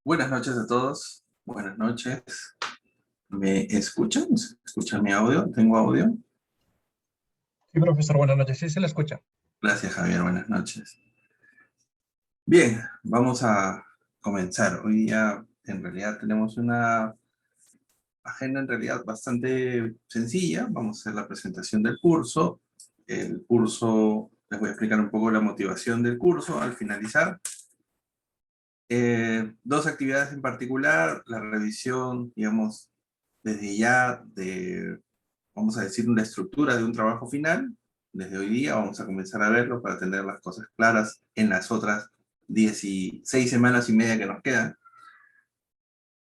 Buenas noches a todos. Buenas noches. ¿Me escuchan? ¿Se escucha mi audio? ¿Tengo audio? Sí, profesor, buenas noches. Sí, se le escucha. Gracias, Javier. Buenas noches. Bien, vamos a comenzar. Hoy día, en realidad, tenemos una agenda en realidad bastante sencilla. Vamos a hacer la presentación del curso. El curso, les voy a explicar un poco la motivación del curso al finalizar. Dos actividades en particular, la revisión, digamos, desde ya de, vamos a decir, una estructura de un trabajo final. Desde hoy día vamos a comenzar a verlo para tener las cosas claras en las otras 16 semanas y media que nos quedan.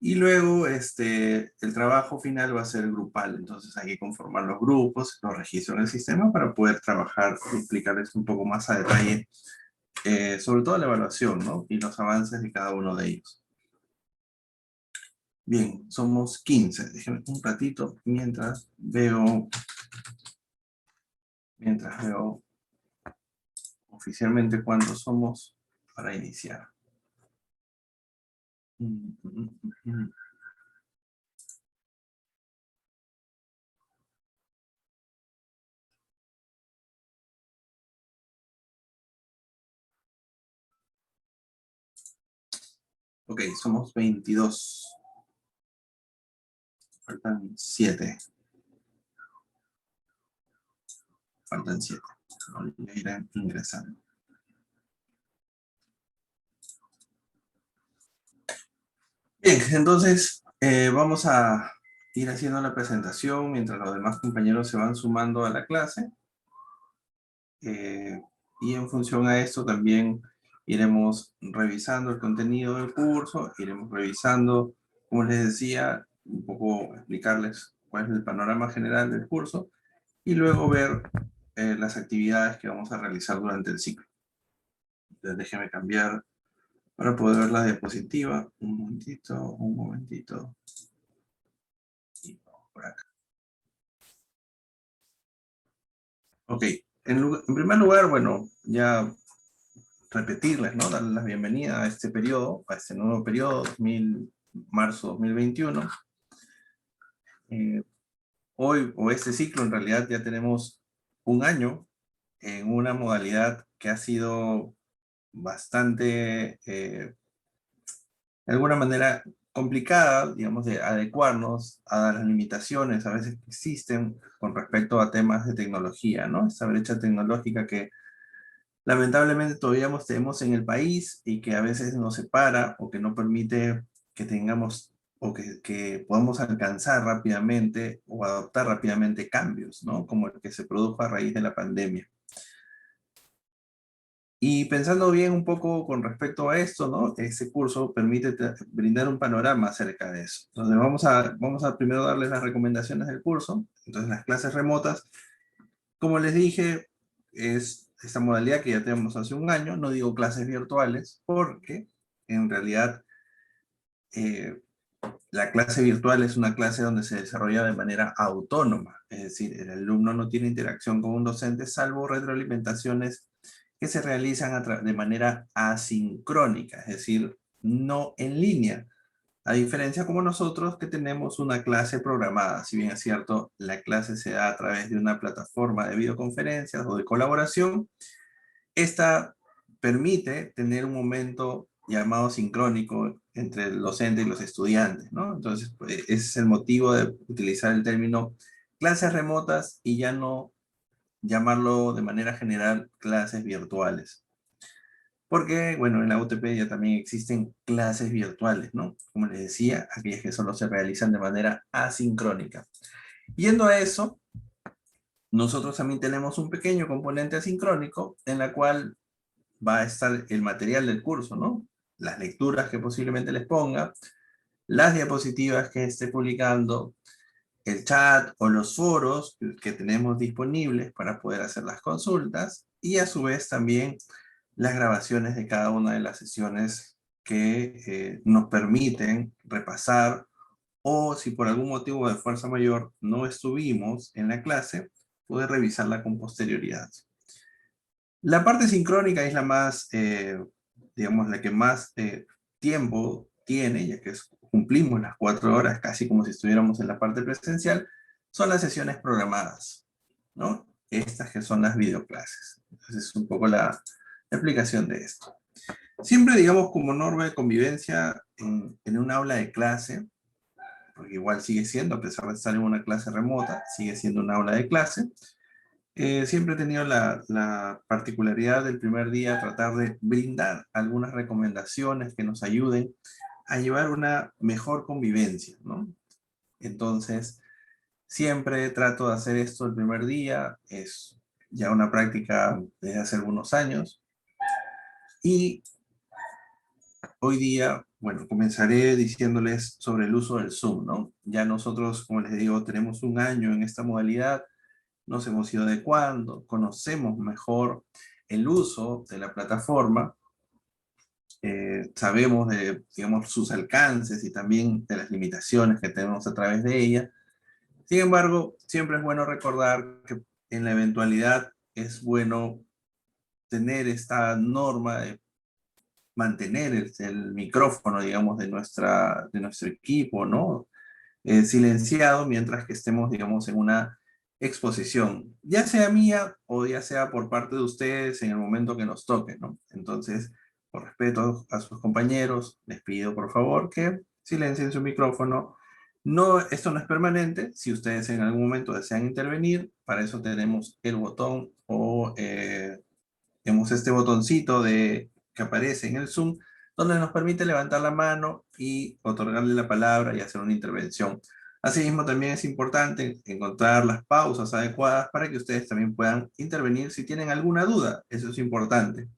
Y luego el trabajo final va a ser grupal, entonces hay que conformar los grupos, los registros en el sistema para poder trabajar y explicarles un poco más a detalle, sobre todo la evaluación, ¿no? Y los avances de cada uno de ellos. Bien, somos 15. Déjenme un ratito mientras veo oficialmente cuántos somos para iniciar. Ok, somos 22. Faltan 7. Faltan 7. Ya irán ingresando. Bien, entonces vamos a ir haciendo la presentación mientras los demás compañeros se van sumando a la clase. Y en función a esto también iremos revisando el contenido del curso, iremos revisando, como les decía, un poco explicarles cuál es el panorama general del curso y luego ver las actividades que vamos a realizar durante el ciclo. Entonces déjenme cambiar para poder ver la diapositiva. Un momentito. Y vamos por acá. Ok, en primer lugar, bueno, ya repetirles, ¿no? Darles la bienvenida a este periodo, a este nuevo periodo, marzo 2021. Hoy, o este ciclo, en realidad ya tenemos un año en una modalidad que ha sido bastante, de alguna manera, complicada, digamos, de adecuarnos a las limitaciones a veces que existen con respecto a temas de tecnología, ¿no? Esta brecha tecnológica que lamentablemente todavía tenemos en el país y que a veces nos separa o que no permite que tengamos o que podamos alcanzar rápidamente o adoptar rápidamente cambios, ¿no? Como el que se produjo a raíz de la pandemia. Y pensando bien un poco con respecto a esto, ¿no? Este curso permite brindar un panorama acerca de eso. Entonces vamos a primero darles las recomendaciones del curso. Entonces las clases remotas, como les dije, es esta modalidad que ya tenemos hace un año. No digo clases virtuales porque en realidad la clase virtual es una clase donde se desarrolla de manera autónoma. Es decir, el alumno no tiene interacción con un docente salvo retroalimentaciones que se realizan de manera asincrónica, es decir, no en línea. A diferencia como nosotros que tenemos una clase programada, si bien es cierto, la clase se da a través de una plataforma de videoconferencias o de colaboración, esta permite tener un momento llamado sincrónico entre el docente y los estudiantes, ¿no? Entonces, pues, ese es el motivo de utilizar el término clases remotas y ya no llamarlo de manera general clases virtuales. Porque, bueno, en la UTP ya también existen clases virtuales, ¿no? Como les decía, aquellas que solo se realizan de manera asincrónica. Yendo a eso, nosotros también tenemos un pequeño componente asincrónico en la cual va a estar el material del curso, ¿no? Las lecturas que posiblemente les ponga, las diapositivas que esté publicando, el chat o los foros que tenemos disponibles para poder hacer las consultas y a su vez también las grabaciones de cada una de las sesiones que nos permiten repasar o si por algún motivo de fuerza mayor no estuvimos en la clase, poder revisarla con posterioridad. La parte sincrónica es la más, digamos, la que más tiempo tiene, ya que cumplimos las 4 horas, casi como si estuviéramos en la parte presencial, son las sesiones programadas, ¿no? Estas que son las videoclases. Entonces es un poco la explicación de esto. Siempre, digamos, como norma de convivencia en un aula de clase, porque igual sigue siendo, a pesar de estar en una clase remota, sigue siendo un aula de clase. Siempre he tenido la particularidad del primer día tratar de brindar algunas recomendaciones que nos ayuden a llevar una mejor convivencia, ¿no? Entonces, siempre trato de hacer esto el primer día, es ya una práctica desde hace algunos años, y hoy día, bueno, comenzaré diciéndoles sobre el uso del Zoom, ¿no? Ya nosotros, como les digo, tenemos un año en esta modalidad, nos hemos ido adecuando, conocemos mejor el uso de la plataforma, sabemos de, digamos, sus alcances y también de las limitaciones que tenemos a través de ella. Sin embargo, siempre es bueno recordar que en la eventualidad es bueno tener esta norma de mantener el micrófono, digamos, de nuestro equipo, ¿no? Silenciado mientras que estemos, digamos, en una exposición, ya sea mía o ya sea por parte de ustedes en el momento que nos toque, ¿no? Entonces, por respeto a sus compañeros, les pido por favor que silencien su micrófono. No, esto no es permanente. Si ustedes en algún momento desean intervenir, para eso tenemos el botón o tenemos este botoncito que aparece en el Zoom, donde nos permite levantar la mano y otorgarle la palabra y hacer una intervención. Asimismo, también es importante encontrar las pausas adecuadas para que ustedes también puedan intervenir si tienen alguna duda. Eso es importante.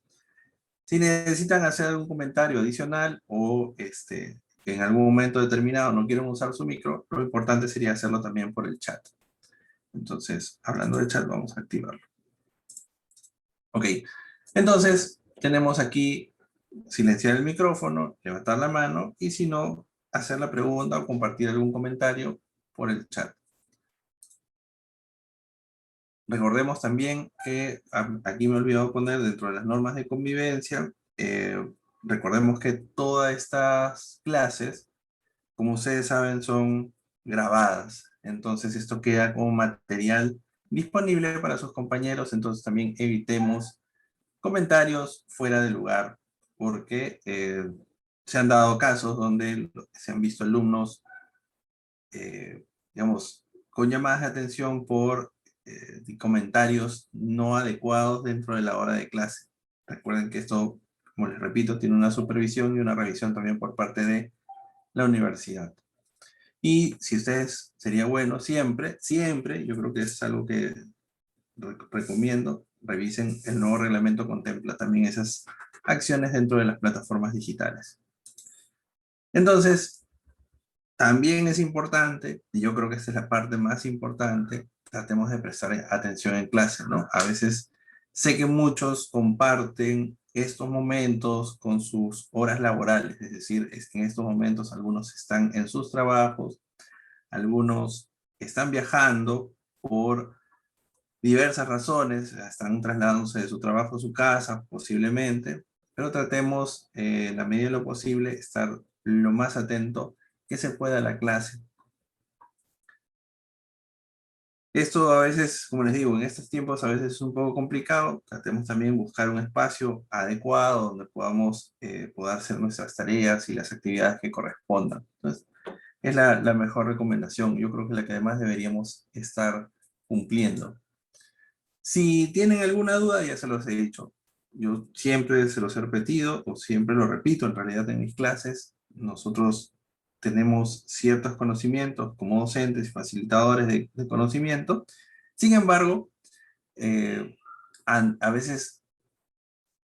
Si necesitan hacer algún comentario adicional o en algún momento determinado no quieren usar su micro, lo importante sería hacerlo también por el chat. Entonces, hablando del chat, vamos a activarlo. Ok, entonces tenemos aquí silenciar el micrófono, levantar la mano y si no, hacer la pregunta o compartir algún comentario por el chat. Recordemos también que aquí me he olvidado poner dentro de las normas de convivencia, recordemos que todas estas clases, como ustedes saben, son grabadas. Entonces esto queda como material disponible para sus compañeros, entonces también evitemos comentarios fuera de lugar, porque se han dado casos donde se han visto alumnos, digamos, con llamadas de atención por comentarios no adecuados dentro de la hora de clase. Recuerden que esto, como les repito, tiene una supervisión y una revisión también por parte de la universidad. Y si ustedes, sería bueno siempre, yo creo que es algo que recomiendo, revisen el nuevo reglamento, contempla también esas acciones dentro de las plataformas digitales. Entonces, también es importante, y yo creo que esta es la parte más importante, tratemos de prestar atención en clase, ¿no? A veces sé que muchos comparten estos momentos con sus horas laborales, es decir, en estos momentos algunos están en sus trabajos, algunos están viajando por diversas razones, están trasladándose de su trabajo a su casa, posiblemente, pero tratemos, en la medida de lo posible, estar lo más atento que se pueda a la clase. Esto a veces, como les digo, en estos tiempos a veces es un poco complicado. Tratemos también buscar un espacio adecuado donde podamos poder hacer nuestras tareas y las actividades que correspondan. Entonces, es la mejor recomendación. Yo creo que la que además deberíamos estar cumpliendo. Si tienen alguna duda, ya se los he dicho. Yo siempre se los he repetido, o siempre lo repito en realidad en mis clases. Nosotros tenemos ciertos conocimientos como docentes y facilitadores de conocimiento. Sin embargo, eh, a veces,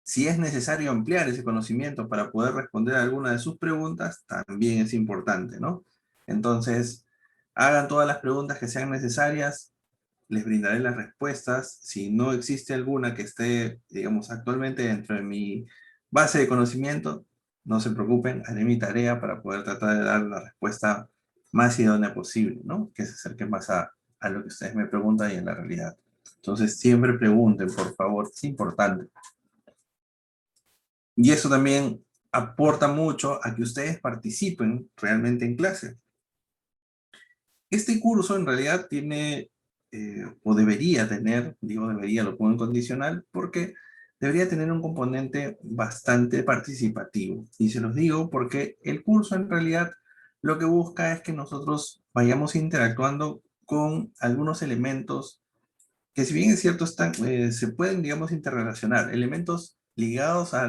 si es necesario ampliar ese conocimiento para poder responder a alguna de sus preguntas, también es importante, ¿no? Entonces, hagan todas las preguntas que sean necesarias, les brindaré las respuestas. Si no existe alguna que esté, digamos, actualmente dentro de mi base de conocimiento, no se preocupen, haré mi tarea para poder tratar de dar la respuesta más idónea posible, ¿no? Que se acerque más a lo que ustedes me preguntan y en la realidad. Entonces, siempre pregunten, por favor, es importante. Y eso también aporta mucho a que ustedes participen realmente en clase. Este curso en realidad tiene, o debería tener, digo debería, lo pongo en condicional, porque debería tener un componente bastante participativo. Y se los digo porque el curso en realidad lo que busca es que nosotros vayamos interactuando con algunos elementos que, si bien es cierto, están, se pueden, digamos, interrelacionar, elementos ligados a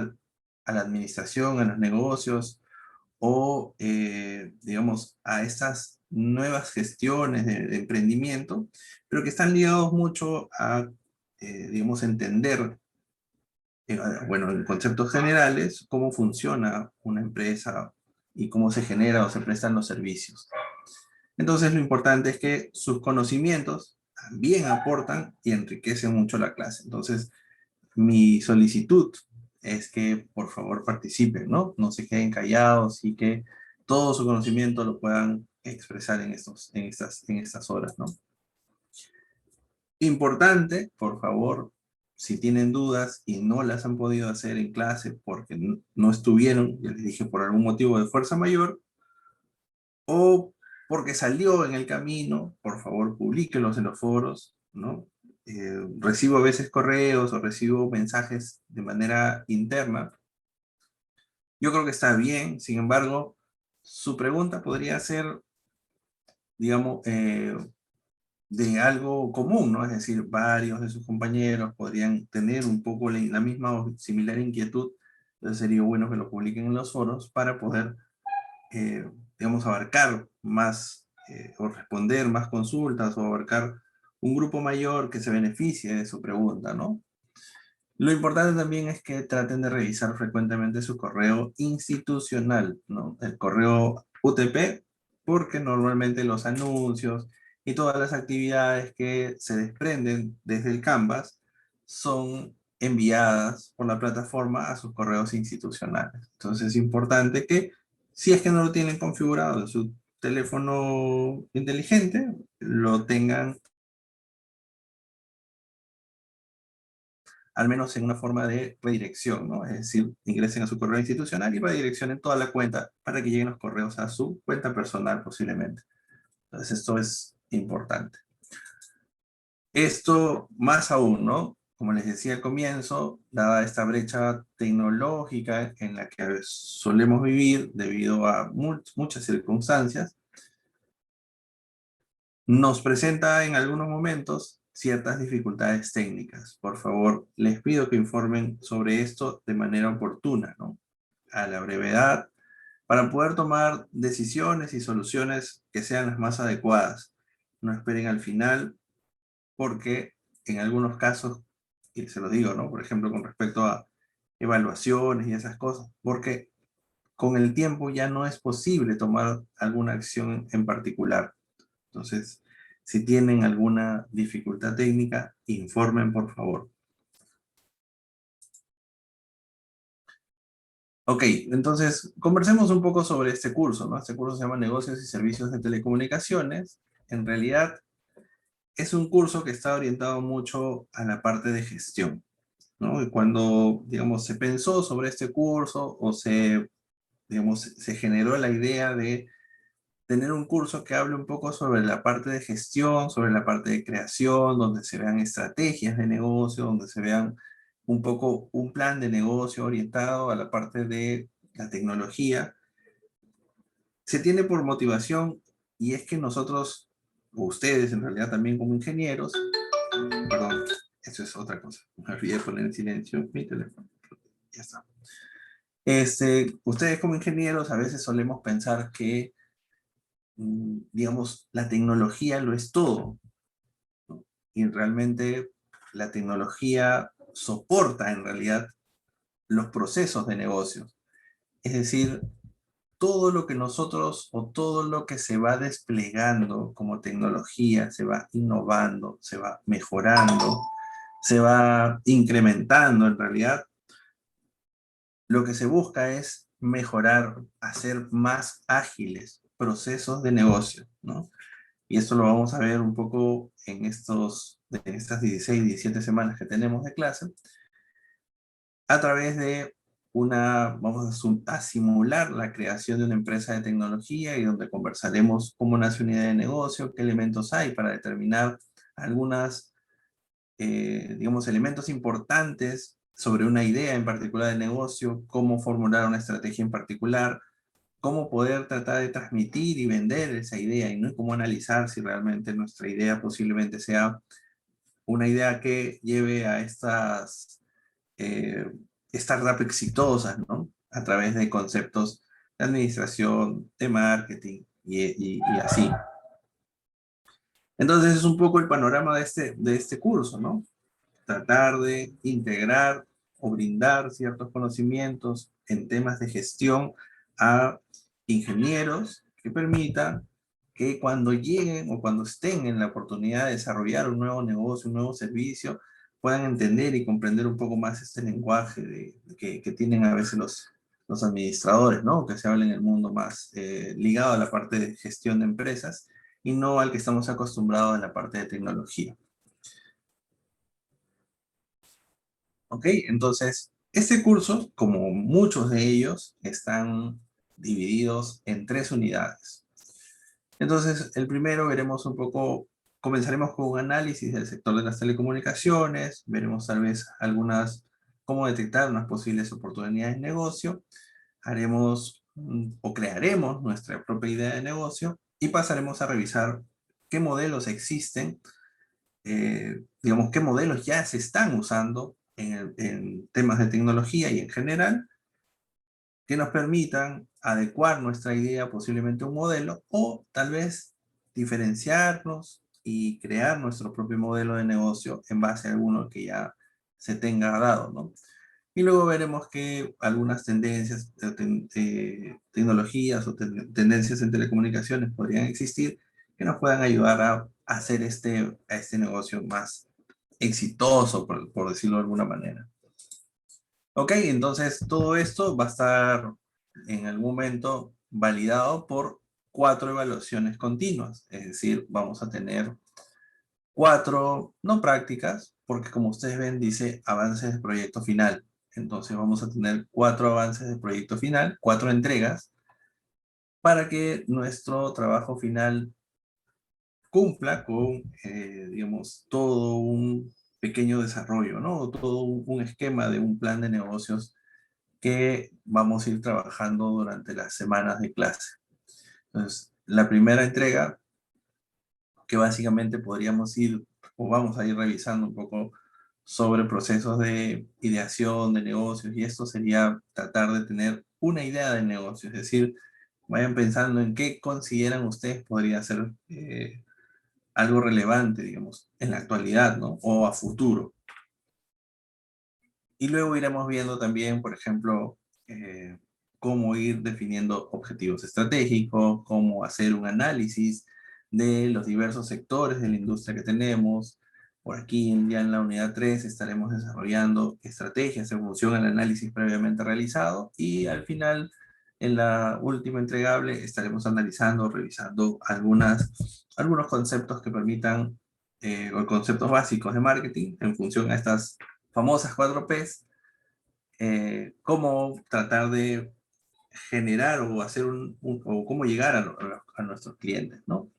la administración, a los negocios, o, digamos, a estas nuevas gestiones de emprendimiento, pero que están ligados mucho a, digamos, entender, bueno, en conceptos generales, cómo funciona una empresa y cómo se genera o se prestan los servicios. Entonces, lo importante es que sus conocimientos también aportan y enriquecen mucho la clase. Entonces, mi solicitud es que por favor participen, ¿no? No se queden callados y que todo su conocimiento lo puedan expresar en estas horas, ¿no? Importante, por favor, si tienen dudas y no las han podido hacer en clase porque no estuvieron, ya les dije, por algún motivo de fuerza mayor, o porque salió en el camino, por favor, publíquelos en los foros, ¿no? Recibo a veces correos o recibo mensajes de manera interna. Yo creo que está bien, sin embargo, su pregunta podría ser, digamos, de algo común, ¿no? Es decir, varios de sus compañeros podrían tener un poco la misma o similar inquietud, entonces sería bueno que lo publiquen en los foros para poder, digamos, abarcar más o responder más consultas o abarcar un grupo mayor que se beneficie de su pregunta, ¿no? Lo importante también es que traten de revisar frecuentemente su correo institucional, ¿no? El correo UTP, porque normalmente los anuncios y todas las actividades que se desprenden desde el Canvas son enviadas por la plataforma a sus correos institucionales. Entonces es importante que, si es que no lo tienen configurado en su teléfono inteligente, lo tengan al menos en una forma de redirección, ¿no? Es decir, ingresen a su correo institucional y redireccionen toda la cuenta para que lleguen los correos a su cuenta personal posiblemente. Entonces esto es importante. Esto más aún, ¿no? Como les decía al comienzo, dada esta brecha tecnológica en la que solemos vivir debido a muchas circunstancias, nos presenta en algunos momentos ciertas dificultades técnicas. Por favor, les pido que informen sobre esto de manera oportuna, ¿no? A la brevedad, para poder tomar decisiones y soluciones que sean las más adecuadas. No esperen al final, porque en algunos casos, y se lo digo, ¿no? Por ejemplo, con respecto a evaluaciones y esas cosas, porque con el tiempo ya no es posible tomar alguna acción en particular. Entonces, si tienen alguna dificultad técnica, informen por favor. Ok, entonces conversemos un poco sobre este curso, ¿no? Este curso se llama Negocios y Servicios de Telecomunicaciones. En realidad es un curso que está orientado mucho a la parte de gestión, ¿no? Y cuando, digamos, se pensó sobre este curso o digamos, se generó la idea de tener un curso que hable un poco sobre la parte de gestión, sobre la parte de creación, donde se vean estrategias de negocio, donde se vean un poco un plan de negocio orientado a la parte de la tecnología. Se tiene por motivación, y es que nosotros, o ustedes en realidad también como ingenieros, perdón, eso es otra cosa, me olvidé poner en silencio mi teléfono, ya está. Ustedes como ingenieros a veces solemos pensar que, digamos, la tecnología lo es todo, ¿no? Y realmente la tecnología soporta en realidad los procesos de negocios. Es decir, todo lo que nosotros o todo lo que se va desplegando como tecnología, se va innovando, se va mejorando, se va incrementando en realidad, lo que se busca es mejorar, hacer más ágiles procesos de negocio, ¿no? Y esto lo vamos a ver un poco en estas 16, 17 semanas que tenemos de clase, a través de vamos a simular la creación de una empresa de tecnología y donde conversaremos cómo nace una idea de negocio, qué elementos hay para determinar algunas, digamos, elementos importantes sobre una idea en particular de negocio, cómo formular una estrategia en particular, cómo poder tratar de transmitir y vender esa idea y no cómo analizar si realmente nuestra idea posiblemente sea una idea que lleve a estas startups exitosas, ¿no? A través de conceptos de administración, de marketing y así. Entonces es un poco el panorama de este curso, ¿no? Tratar de integrar o brindar ciertos conocimientos en temas de gestión a ingenieros que permitan que cuando lleguen o cuando estén en la oportunidad de desarrollar un nuevo negocio, un nuevo servicio, puedan entender y comprender un poco más este lenguaje que tienen a veces los administradores, ¿no? Que se habla en el mundo más ligado a la parte de gestión de empresas y no al que estamos acostumbrados en la parte de tecnología. ¿Ok? Entonces, este curso, como muchos de ellos, están divididos en 3 unidades. Entonces, el primero veremos un poco, comenzaremos con un análisis del sector de las telecomunicaciones, veremos tal vez cómo detectar unas posibles oportunidades de negocio, haremos o crearemos nuestra propia idea de negocio y pasaremos a revisar qué modelos existen, digamos, qué modelos ya se están usando en temas de tecnología y en general, que nos permitan adecuar nuestra idea posiblemente a un modelo o tal vez diferenciarnos y crear nuestro propio modelo de negocio en base a alguno que ya se tenga dado, ¿no? Y luego veremos que algunas tendencias, tecnologías o tendencias en telecomunicaciones podrían existir que nos puedan ayudar a hacer a este negocio más exitoso, por decirlo de alguna manera. Ok, entonces todo esto va a estar en algún momento validado por 4 evaluaciones continuas. Es decir, vamos a tener 4, no prácticas, porque como ustedes ven dice avances de proyecto final. Entonces vamos a tener 4 avances de proyecto final, 4 entregas, para que nuestro trabajo final cumpla con, digamos, todo un pequeño desarrollo, ¿no? Todo un esquema de un plan de negocios que vamos a ir trabajando durante las semanas de clase. Entonces, la primera entrega, que básicamente podríamos ir, o vamos a ir revisando un poco sobre procesos de ideación de negocios, y esto sería tratar de tener una idea de negocio, es decir, vayan pensando en qué consideran ustedes podría ser algo relevante, digamos, en la actualidad, ¿no? O a futuro. Y luego iremos viendo también, por ejemplo, cómo ir definiendo objetivos estratégicos, cómo hacer un análisis de los diversos sectores de la industria que tenemos. Por aquí, ya en la unidad 3, estaremos desarrollando estrategias en función al análisis previamente realizado. Y al final, en la última entregable, estaremos analizando, revisando algunos conceptos que permitan, o conceptos básicos de marketing en función a estas famosas 4 Ps, cómo tratar de generar o hacer o cómo llegar a nuestros clientes, ¿no?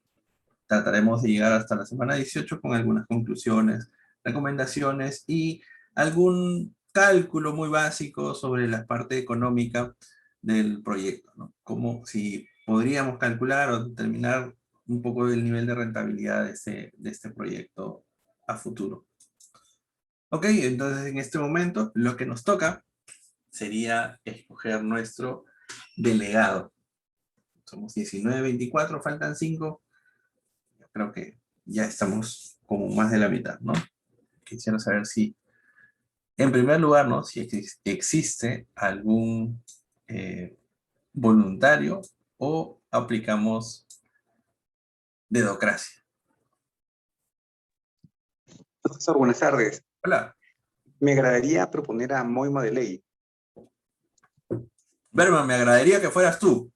Trataremos de llegar hasta la semana 18 con algunas conclusiones, recomendaciones y algún cálculo muy básico sobre la parte económica del proyecto, ¿no? Como si podríamos calcular o determinar un poco el nivel de rentabilidad de este proyecto a futuro. Ok, entonces en este momento lo que nos toca sería escoger nuestro delegado. Somos 19, 24, faltan 5. Yo creo que ya estamos como más de la mitad, ¿no? Quisiera saber si, en primer lugar, ¿no? Si existe algún voluntario o aplicamos dedocracia. Profesor, buenas tardes. Hola. Me agradaría proponer a Moima de Ley. Berman, me agradaría que fueras tú.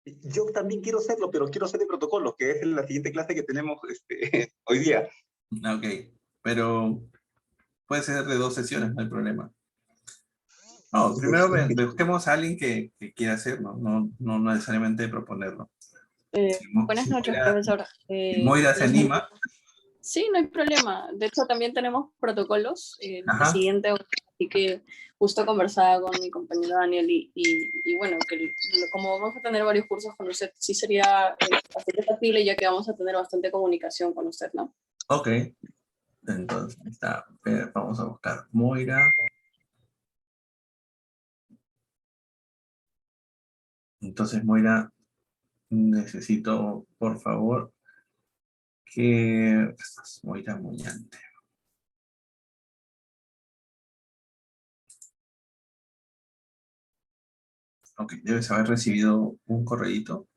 Yo también quiero serlo, pero quiero ser de protocolo, que es la siguiente clase que tenemos hoy día. Ok, pero puede ser de 2 sesiones, no hay problema. No, primero busquemos a alguien que quiera hacer, no necesariamente proponerlo. Buenas Si noches, Moira, profesor. si Moira se anima, Sí, no hay problema. De hecho, también tenemos protocolos. El ajá, siguiente, así que justo conversaba con mi compañero Daniel y bueno, como vamos a tener varios cursos con usted, sí sería bastante factible ya que vamos a tener bastante comunicación con usted, ¿no? ok. Entonces, vamos a buscar Moira. Entonces, Moira, necesito, por favor, que... Estás Moira Muñante. Ok, debes haber recibido un correíto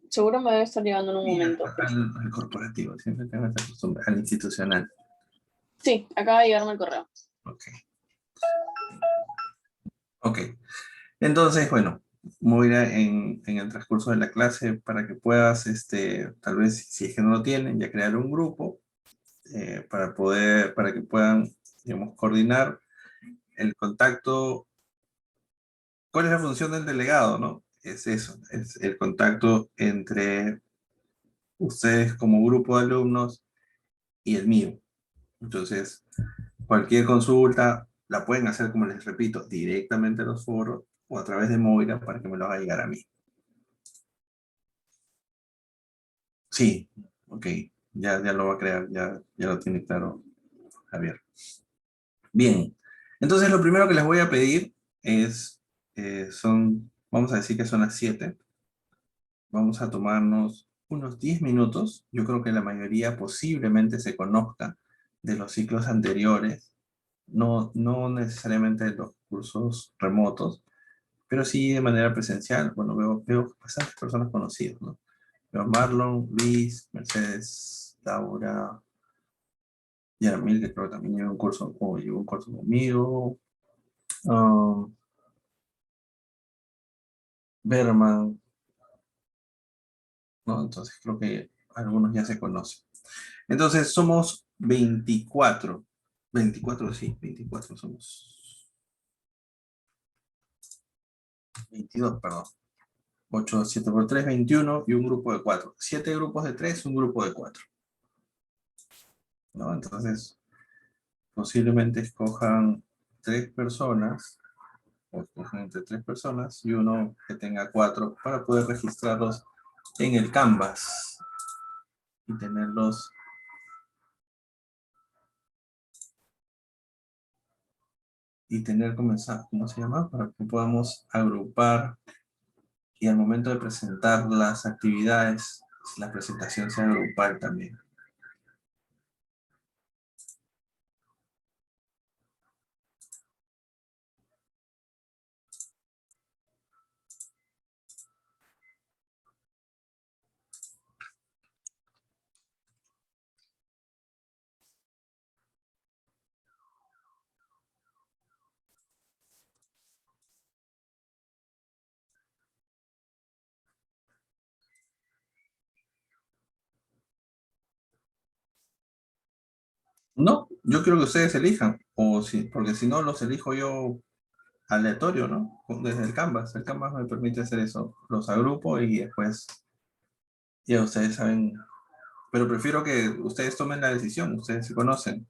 Seguro me debe estar llegando en un y momento. al corporativo, siempre tengo esta costumbre, al institucional. Sí, acaba de llegarme el correo. Ok, ok. Entonces, bueno, Moira, en el transcurso de la clase, para que puedas, tal vez, si es que no lo tienen, ya crear un grupo para que puedan, digamos, coordinar el contacto. ¿Cuál es la función del delegado, no? Es eso, es el contacto entre ustedes como grupo de alumnos y el mío. Entonces, cualquier consulta la pueden hacer, como les repito, directamente a los foros o a través de Moira para que me lo haga llegar a mí. Sí, ok, ya lo va a crear, ya lo tiene claro Javier. Bien, entonces lo primero que les voy a pedir es, vamos a decir que son las 7. Vamos a tomarnos unos 10 minutos. Yo creo que la mayoría posiblemente se conozca de los ciclos anteriores, no necesariamente de los cursos remotos, pero sí de manera presencial. Bueno, veo bastantes personas conocidas, ¿no? Veo a Marlon, Luis, Mercedes, Laura, Yaramil, que creo que también lleva un curso conmigo, um, Berman, ¿no? Entonces creo que algunos ya se conocen. Entonces somos 24. 24, sí, 24 somos. 22, perdón. 8, 7 por 3, 21 y un grupo de 4. 7 grupos de 3, un grupo de 4. ¿No? Entonces, posiblemente escojan 3 personas, o escojan entre 3 personas y uno que tenga 4 para poder registrarlos en el Canvas y tenerlos. Y tener comenzar, ¿cómo se llama? Para que podamos agrupar y al momento de presentar las actividades, la presentación sea grupal también. No, yo quiero que ustedes elijan, porque si no los elijo yo aleatorio, ¿no? Desde el Canvas. El Canvas me permite hacer eso. Los agrupo y después ya ustedes saben. Pero prefiero que ustedes tomen la decisión, ustedes se conocen.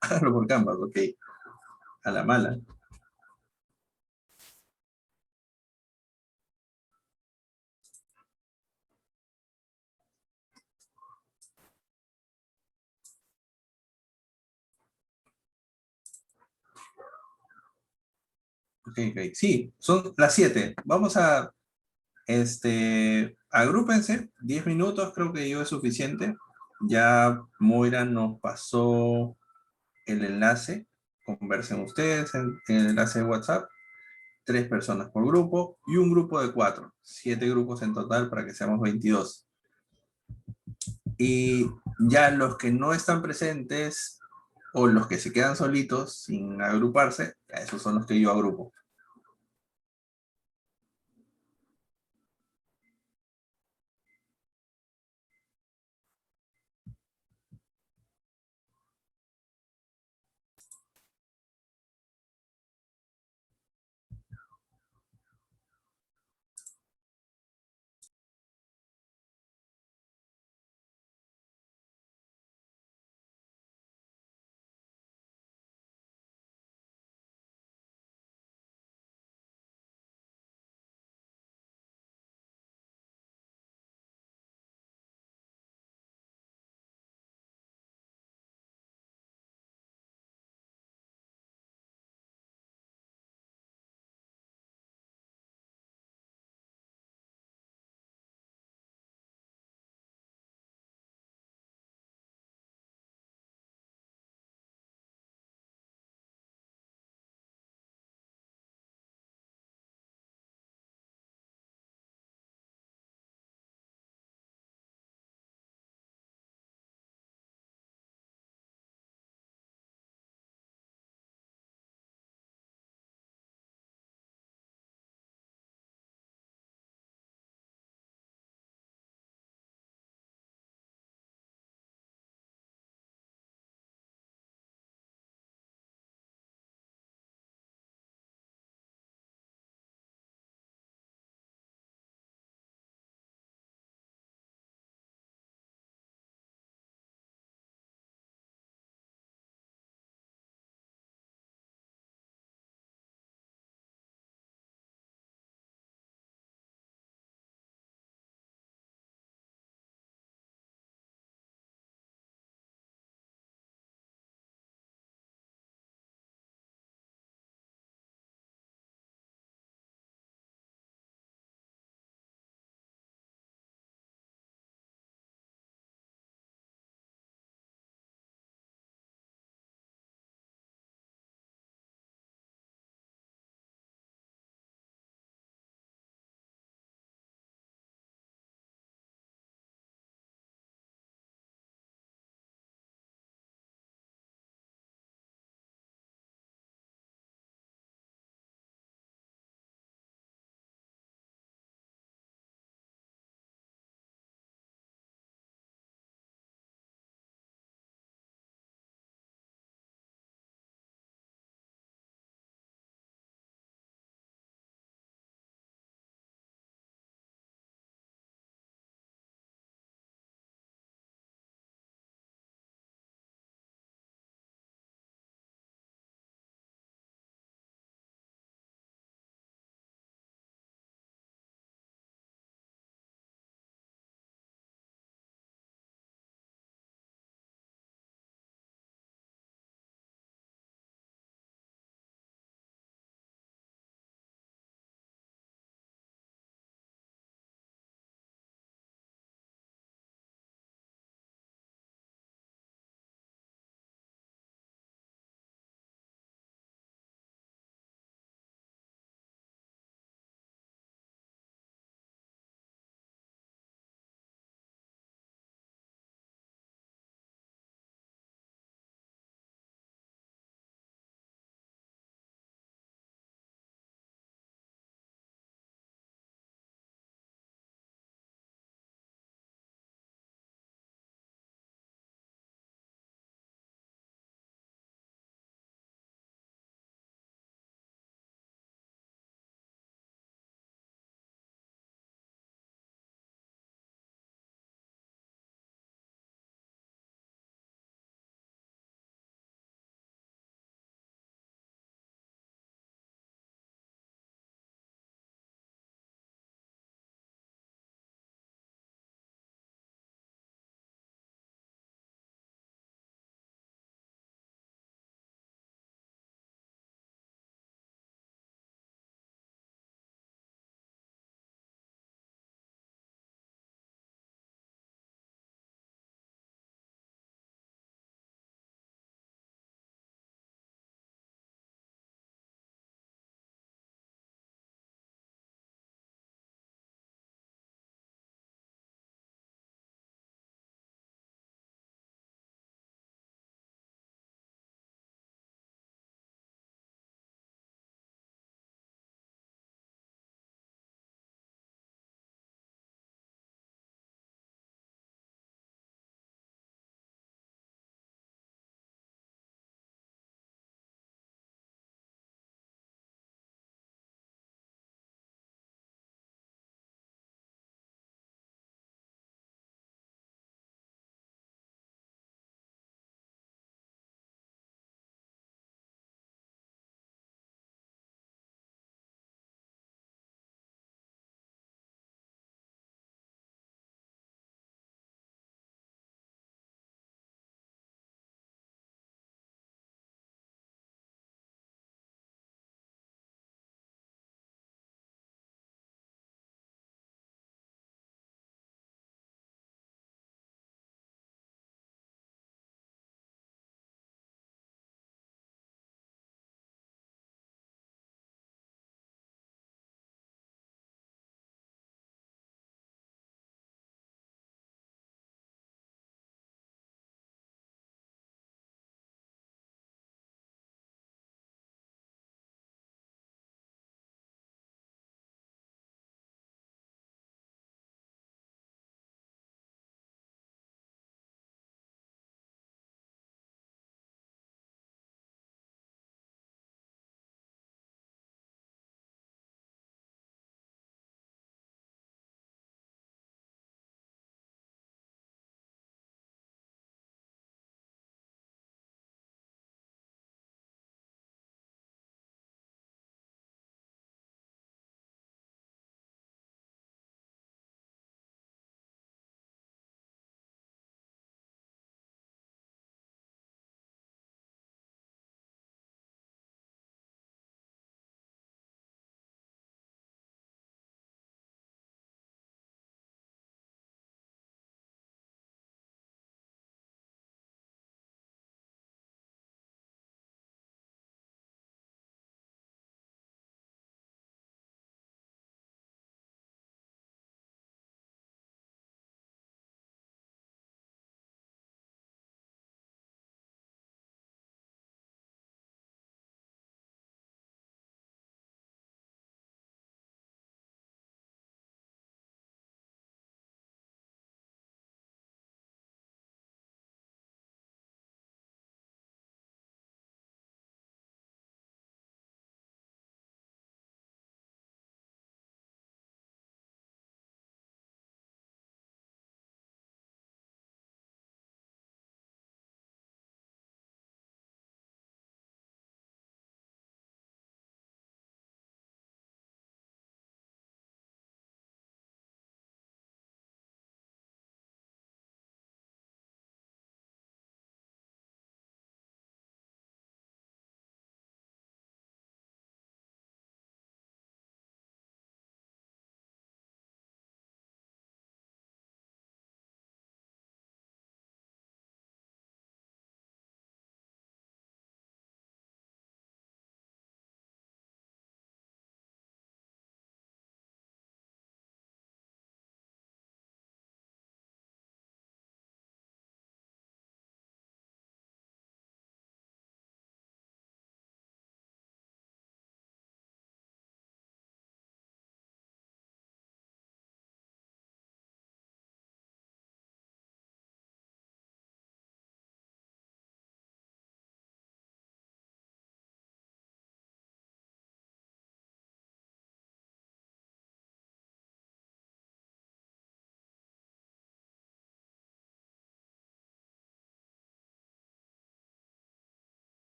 Háganlo por Canvas, ok. A la mala. Ok, ok. Sí, son las 7. Vamos a, agrúpense. 10 minutos creo que yo es suficiente. Ya Moira nos pasó el enlace. Conversen ustedes en el enlace de WhatsApp. 3 personas por grupo y un grupo de 4. 7 grupos en total para que seamos 22. Y ya los que no están presentes o los que se quedan solitos sin agruparse, esos son los que yo agrupo.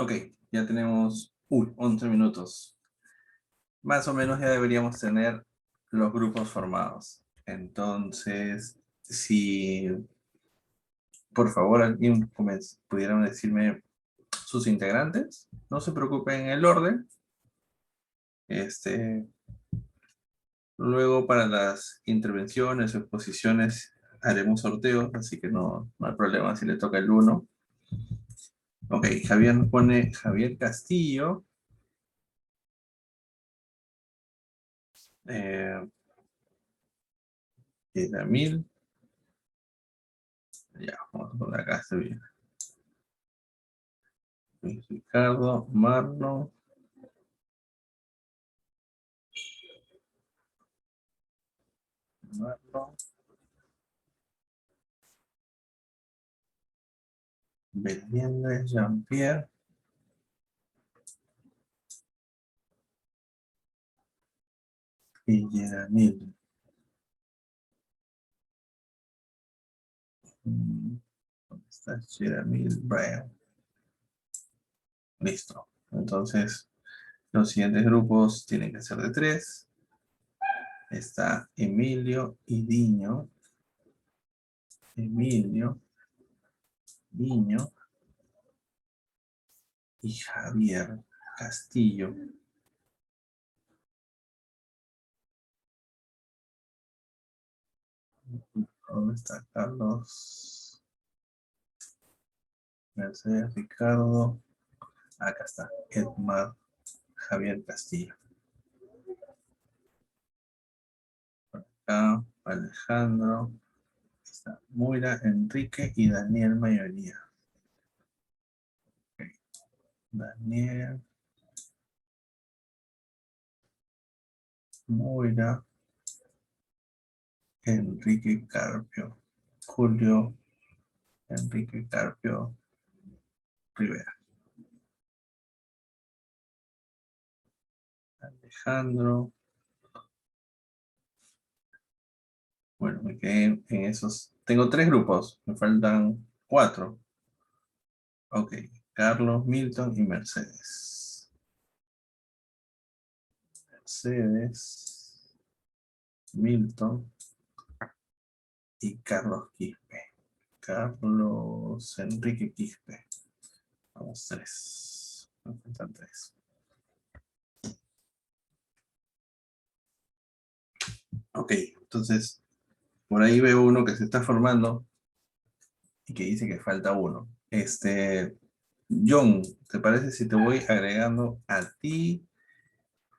Ok, ya tenemos 11 minutos. Más o menos ya deberíamos tener los grupos formados. Entonces, si por favor alguien pudiera decirme sus integrantes, no se preocupen en el orden. Luego para las intervenciones o exposiciones haremos sorteos, así que no hay problema si le toca el 1. Ok, Javier nos pone Javier Castillo. Mil. Ya, vamos a poner acá, estoy bien. Luis Ricardo, Marlon. Marlon. Belliende, Jean-Pierre. Y Yeramil. ¿Dónde está Yeramil? Brian. Listo. Entonces, los siguientes grupos tienen que ser de 3. Está Emilio y Diño. Emilio, Diño y Javier Castillo. ¿Dónde está Carlos? Mercedes, Ricardo. Acá está, Edmar, Javier Castillo. Acá, Alejandro. Está Moira, Enrique y Daniel Mayoría. Okay. Daniel. Moira. Enrique Carpio. Julio. Enrique Carpio Rivera. Alejandro. Bueno, me quedé en esos. Tengo 3 grupos, me faltan 4. Ok, Carlos, Milton y Mercedes. Mercedes, Milton y Carlos Quispe. Carlos Enrique Quispe. Vamos, 3. Me faltan 3. Ok, entonces, por ahí veo uno que se está formando y que dice que falta uno. John, ¿te parece si te voy agregando a ti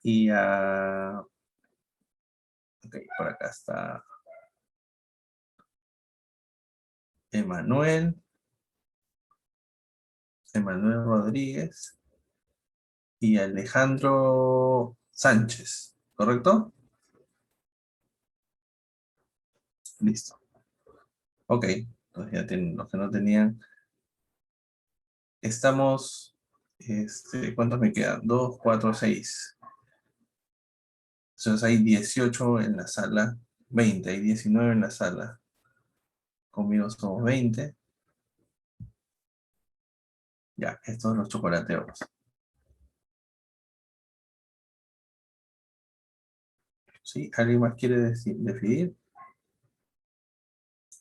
y a... Ok, por acá está Emanuel Rodríguez y Alejandro Sánchez, ¿correcto? Listo. Ok, entonces ya tienen los que no tenían. Estamos, ¿cuántos me quedan? 2, 4, 6. Entonces hay 18 en la sala, 20, hay 19 en la sala. Conmigo somos 20. Ya, estos son los chocolateos. ¿Sí? ¿Alguien más quiere definir?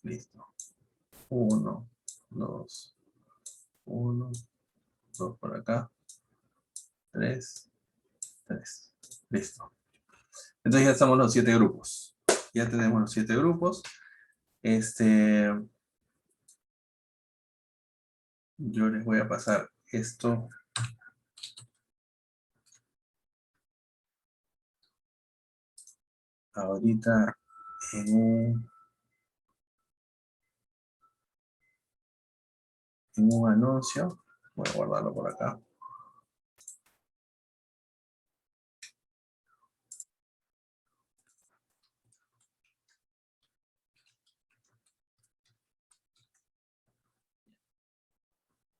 Listo. 1, 2, 1, 2 por acá. 3, 3. Listo. Entonces ya estamos los 7 grupos. Ya tenemos los 7 grupos. Yo les voy a pasar esto. Ahorita en un anuncio. Voy a guardarlo por acá.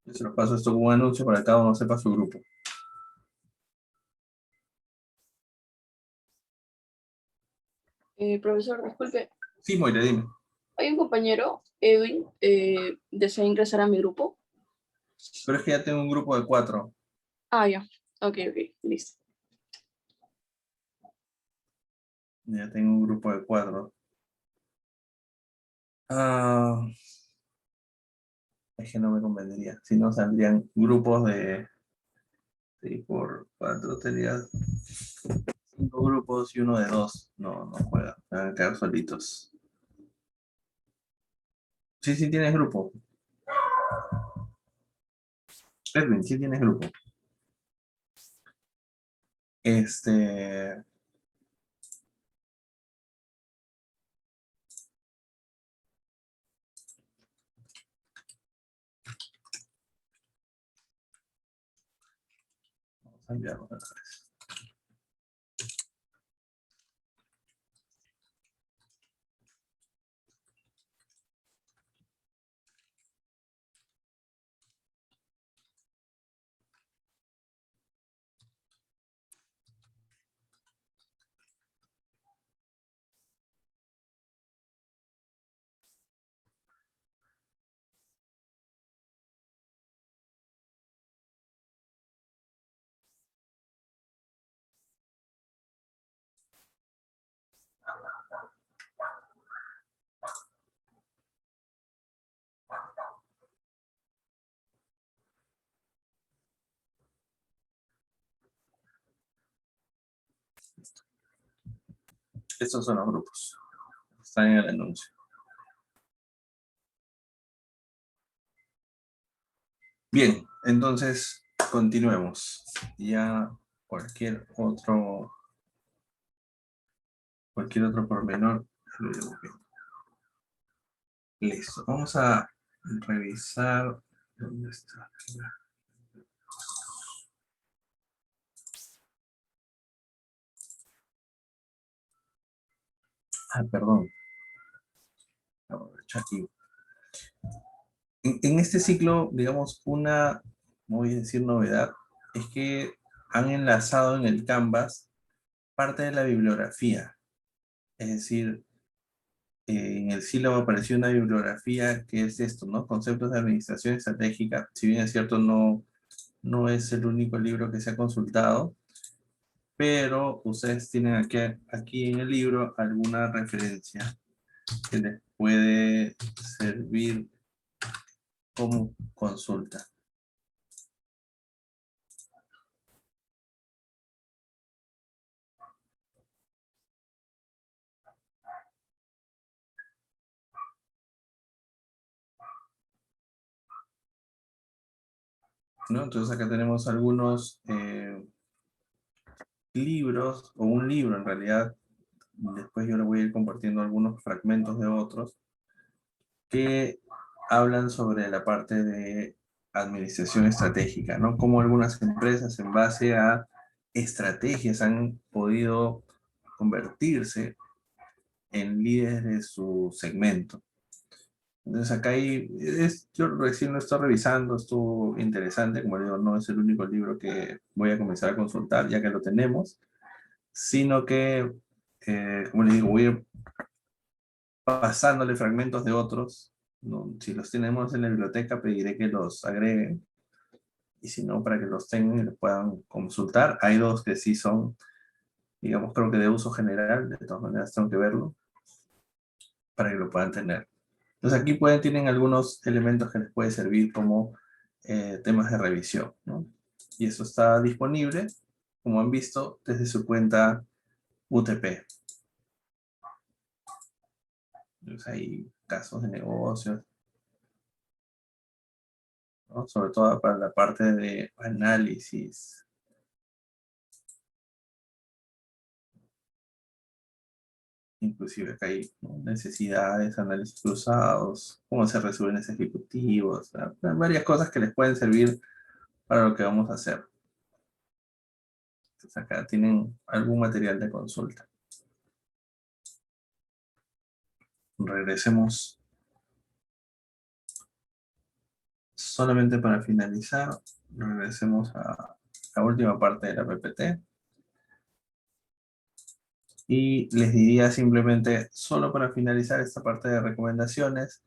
Yo se los paso esto como un anuncio para que cada uno sepa su grupo. Profesor, disculpe, Sí, Moira, dime. hay un compañero, Edwin, desea ingresar a mi grupo. Pero es que ya tengo un grupo de 4. Ah, ya. Ok, listo. Ya tengo un grupo de 4. Ah, es que no me convendría. Si no, saldrían grupos de 6 por 4. Tendría 5 grupos y uno de 2. No, no juega. Me van a quedar solitos. Sí, sí tienes grupo. Edwin, sí tienes grupo. Este... Vamos a enviarlo otra vez. Estos son los grupos. Están en el anuncio. Bien, entonces continuemos. Ya cualquier otro pormenor lo iremos viendo. Listo. Vamos a revisar. ¿Dónde está? Ah, perdón. Aquí. En este ciclo, digamos, no voy a decir novedad, es que han enlazado en el Canvas parte de la bibliografía. Es decir, en el sílabo apareció una bibliografía que es esto, ¿no? Conceptos de administración estratégica. Si bien es cierto, no es el único libro que se ha consultado, pero ustedes tienen aquí en el libro alguna referencia que les puede servir como consulta. ¿No? Entonces acá tenemos algunos libros, o un libro en realidad, después yo les voy a ir compartiendo algunos fragmentos de otros, que hablan sobre la parte de administración estratégica, ¿no? Cómo algunas empresas en base a estrategias han podido convertirse en líderes de su segmento. Entonces acá yo recién lo estoy revisando, estuvo interesante, como digo, no es el único libro que voy a comenzar a consultar, ya que lo tenemos, sino que, como les digo, voy a ir pasándole fragmentos de otros, ¿no? Si los tenemos en la biblioteca, pediré que los agreguen, y si no, para que los tengan y los puedan consultar. Hay dos que sí son, digamos, creo que de uso general, de todas maneras tengo que verlo, para que lo puedan tener. Entonces aquí tienen algunos elementos que les puede servir como temas de revisión, ¿no? Y eso está disponible, como han visto, desde su cuenta UTP. Entonces hay casos de negocios, ¿no? Sobre todo para la parte de análisis. Inclusive acá hay, ¿no?, necesidades, análisis cruzados, cómo se resuelven ejecutivos, ¿no? Varias cosas que les pueden servir para lo que vamos a hacer. Entonces acá tienen algún material de consulta. Regresemos solamente para finalizar. Regresemos a la última parte de la PPT. Y les diría simplemente, solo para finalizar esta parte de recomendaciones,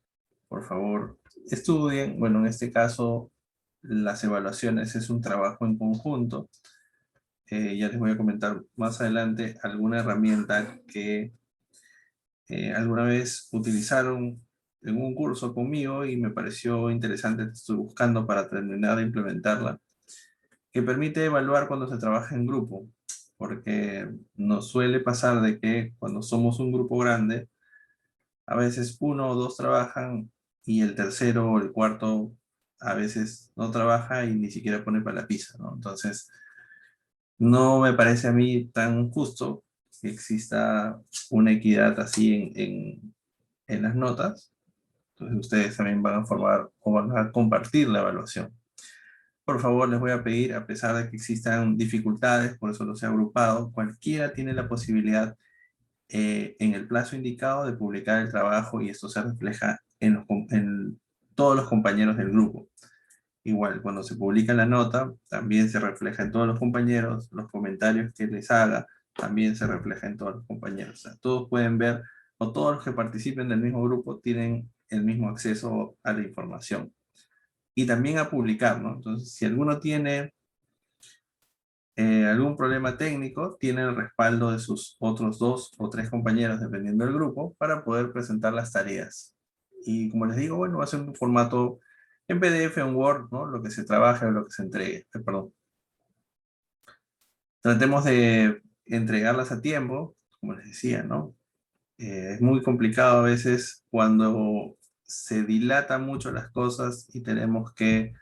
por favor, estudien. Bueno, en este caso, las evaluaciones es un trabajo en conjunto. Ya les voy a comentar más adelante alguna herramienta que alguna vez utilizaron en un curso conmigo y me pareció interesante, estoy buscando para terminar de implementarla, que permite evaluar cuando se trabaja en grupo, porque nos suele pasar de que cuando somos un grupo grande, a veces uno o dos trabajan y el tercero o el cuarto a veces no trabaja y ni siquiera pone para la pizza, ¿no? Entonces, no me parece a mí tan justo que exista una equidad así en las notas. Entonces, ustedes también van a formar o van a compartir la evaluación. Por favor, les voy a pedir, a pesar de que existan dificultades, por eso los he agrupado, cualquiera tiene la posibilidad en el plazo indicado de publicar el trabajo y esto se refleja en todos los compañeros del grupo. Igual, cuando se publica la nota, también se refleja en todos los compañeros, los comentarios que les haga, también se refleja en todos los compañeros. O sea, todos pueden ver, o todos los que participen del mismo grupo tienen el mismo acceso a la información. Y también a publicar, ¿no? Entonces, si alguno tiene algún problema técnico, tiene el respaldo de sus otros 2 o 3 compañeros, dependiendo del grupo, para poder presentar las tareas. Y como les digo, bueno, va a ser un formato en PDF, en Word, ¿no? Lo que se trabaje o lo que se entregue, perdón. Tratemos de entregarlas a tiempo, como les decía, ¿no? Es muy complicado a veces cuando se dilatan mucho las cosas y tenemos que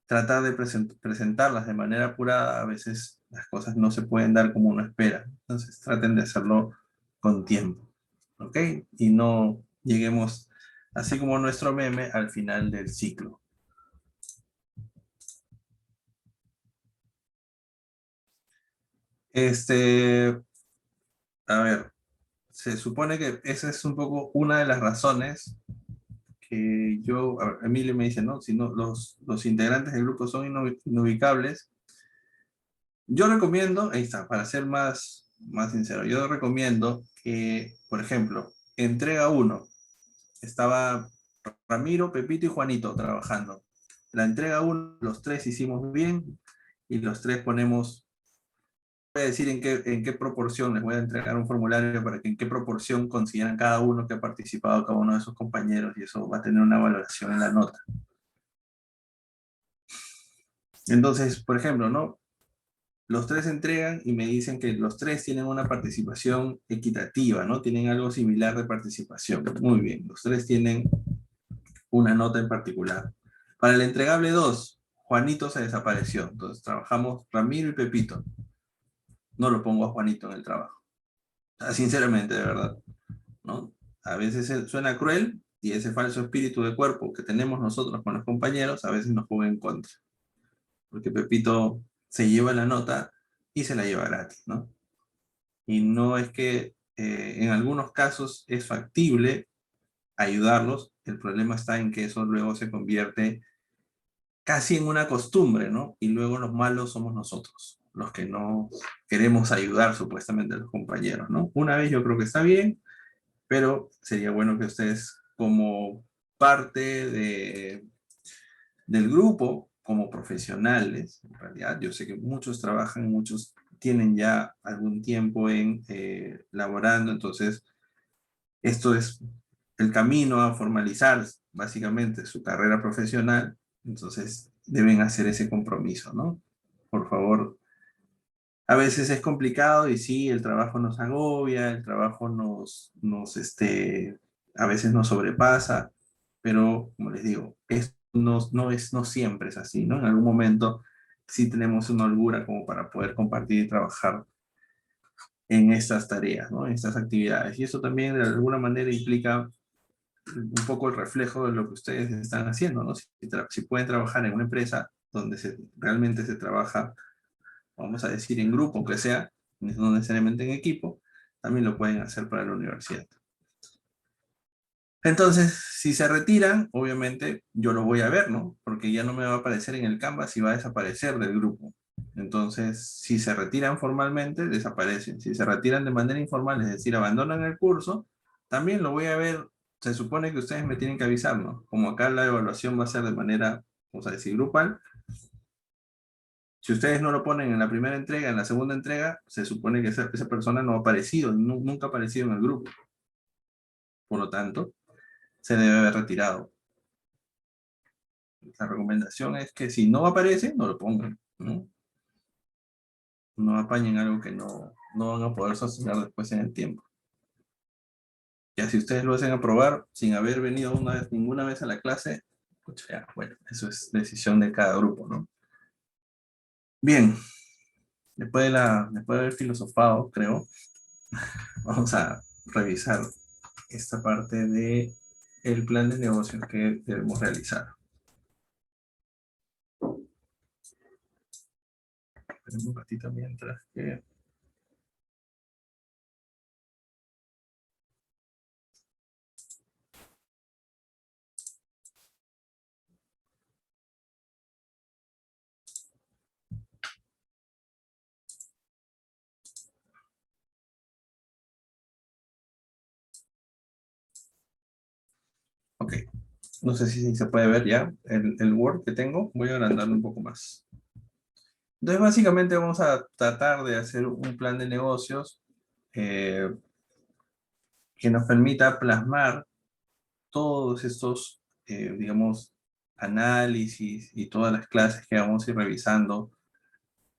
tratar de presentarlas de manera apurada. A veces las cosas no se pueden dar como uno espera. Entonces traten de hacerlo con tiempo, ¿ok? Y no lleguemos, así como nuestro meme, al final del ciclo. A ver, se supone que esa es un poco una de las razones que yo, a ver, Emilio me dice, ¿no? Si no, los integrantes del grupo son inubicables. Yo recomiendo, ahí está, para ser más sincero, yo recomiendo que, por ejemplo, entrega 1, estaba Ramiro, Pepito y Juanito trabajando. La entrega 1, los 3 hicimos bien y los 3 ponemos, voy a decir en qué proporción, les voy a entregar un formulario para que en qué proporción consideran cada uno que ha participado, cada uno de sus compañeros, y eso va a tener una valoración en la nota. Entonces, por ejemplo, ¿no? Los 3 entregan y me dicen que los 3 tienen una participación equitativa, ¿no? Tienen algo similar de participación. Muy bien, los 3 tienen una nota en particular. Para el entregable 2, Juanito se desapareció. Entonces trabajamos Ramiro y Pepito. No lo pongo a Juanito en el trabajo. O sea, sinceramente, de verdad, ¿no? A veces suena cruel y ese falso espíritu de cuerpo que tenemos nosotros con los compañeros a veces nos juega en contra. Porque Pepito se lleva la nota y se la lleva gratis, ¿no? Y no es que en algunos casos es factible ayudarlos, el problema está en que eso luego se convierte casi en una costumbre, ¿no? Y luego los malos somos nosotros, los que no queremos ayudar supuestamente a los compañeros, ¿no? Una vez yo creo que está bien, pero sería bueno que ustedes como parte del grupo, como profesionales, en realidad, yo sé que muchos trabajan, muchos tienen ya algún tiempo en laborando, entonces esto es el camino a formalizar básicamente su carrera profesional, entonces deben hacer ese compromiso, ¿no? Por favor, a veces es complicado y sí, el trabajo nos agobia, el trabajo a veces nos sobrepasa, pero como les digo, esto no siempre es así, ¿no? En algún momento sí tenemos una holgura como para poder compartir y trabajar en estas tareas, ¿no? En estas actividades. Y eso también de alguna manera implica un poco el reflejo de lo que ustedes están haciendo, ¿no? Si pueden trabajar en una empresa donde realmente se trabaja, vamos a decir, en grupo, aunque sea, no necesariamente en equipo, también lo pueden hacer para la universidad. Entonces, si se retiran, obviamente yo lo voy a ver, ¿no? Porque ya no me va a aparecer en el Canvas y va a desaparecer del grupo. Entonces, si se retiran formalmente, desaparecen. Si se retiran de manera informal, es decir, abandonan el curso, también lo voy a ver. Se supone que ustedes me tienen que avisar, ¿no? Como acá la evaluación va a ser de manera vamos a decir grupal. Si ustedes no lo ponen en la primera entrega, en la segunda entrega, se supone que esa persona no ha aparecido, nunca ha aparecido en el grupo. Por lo tanto, se debe haber retirado. La recomendación es que si no aparece, no lo pongan, ¿no? No apañen algo que no van a poder sostener después en el tiempo. Ya si ustedes lo hacen aprobar sin haber venido ninguna vez a la clase, pues ya, bueno, eso es decisión de cada grupo, ¿no? Bien, después de haber filosofado, creo, vamos a revisar esta parte de el plan de negocios que debemos realizar. Esperemos un ratito mientras que... Ok, no sé si se puede ver ya el Word que tengo. Voy a agrandarlo un poco más. Entonces, básicamente vamos a tratar de hacer un plan de negocios que nos permita plasmar todos estos, digamos, análisis y todas las clases que vamos a ir revisando,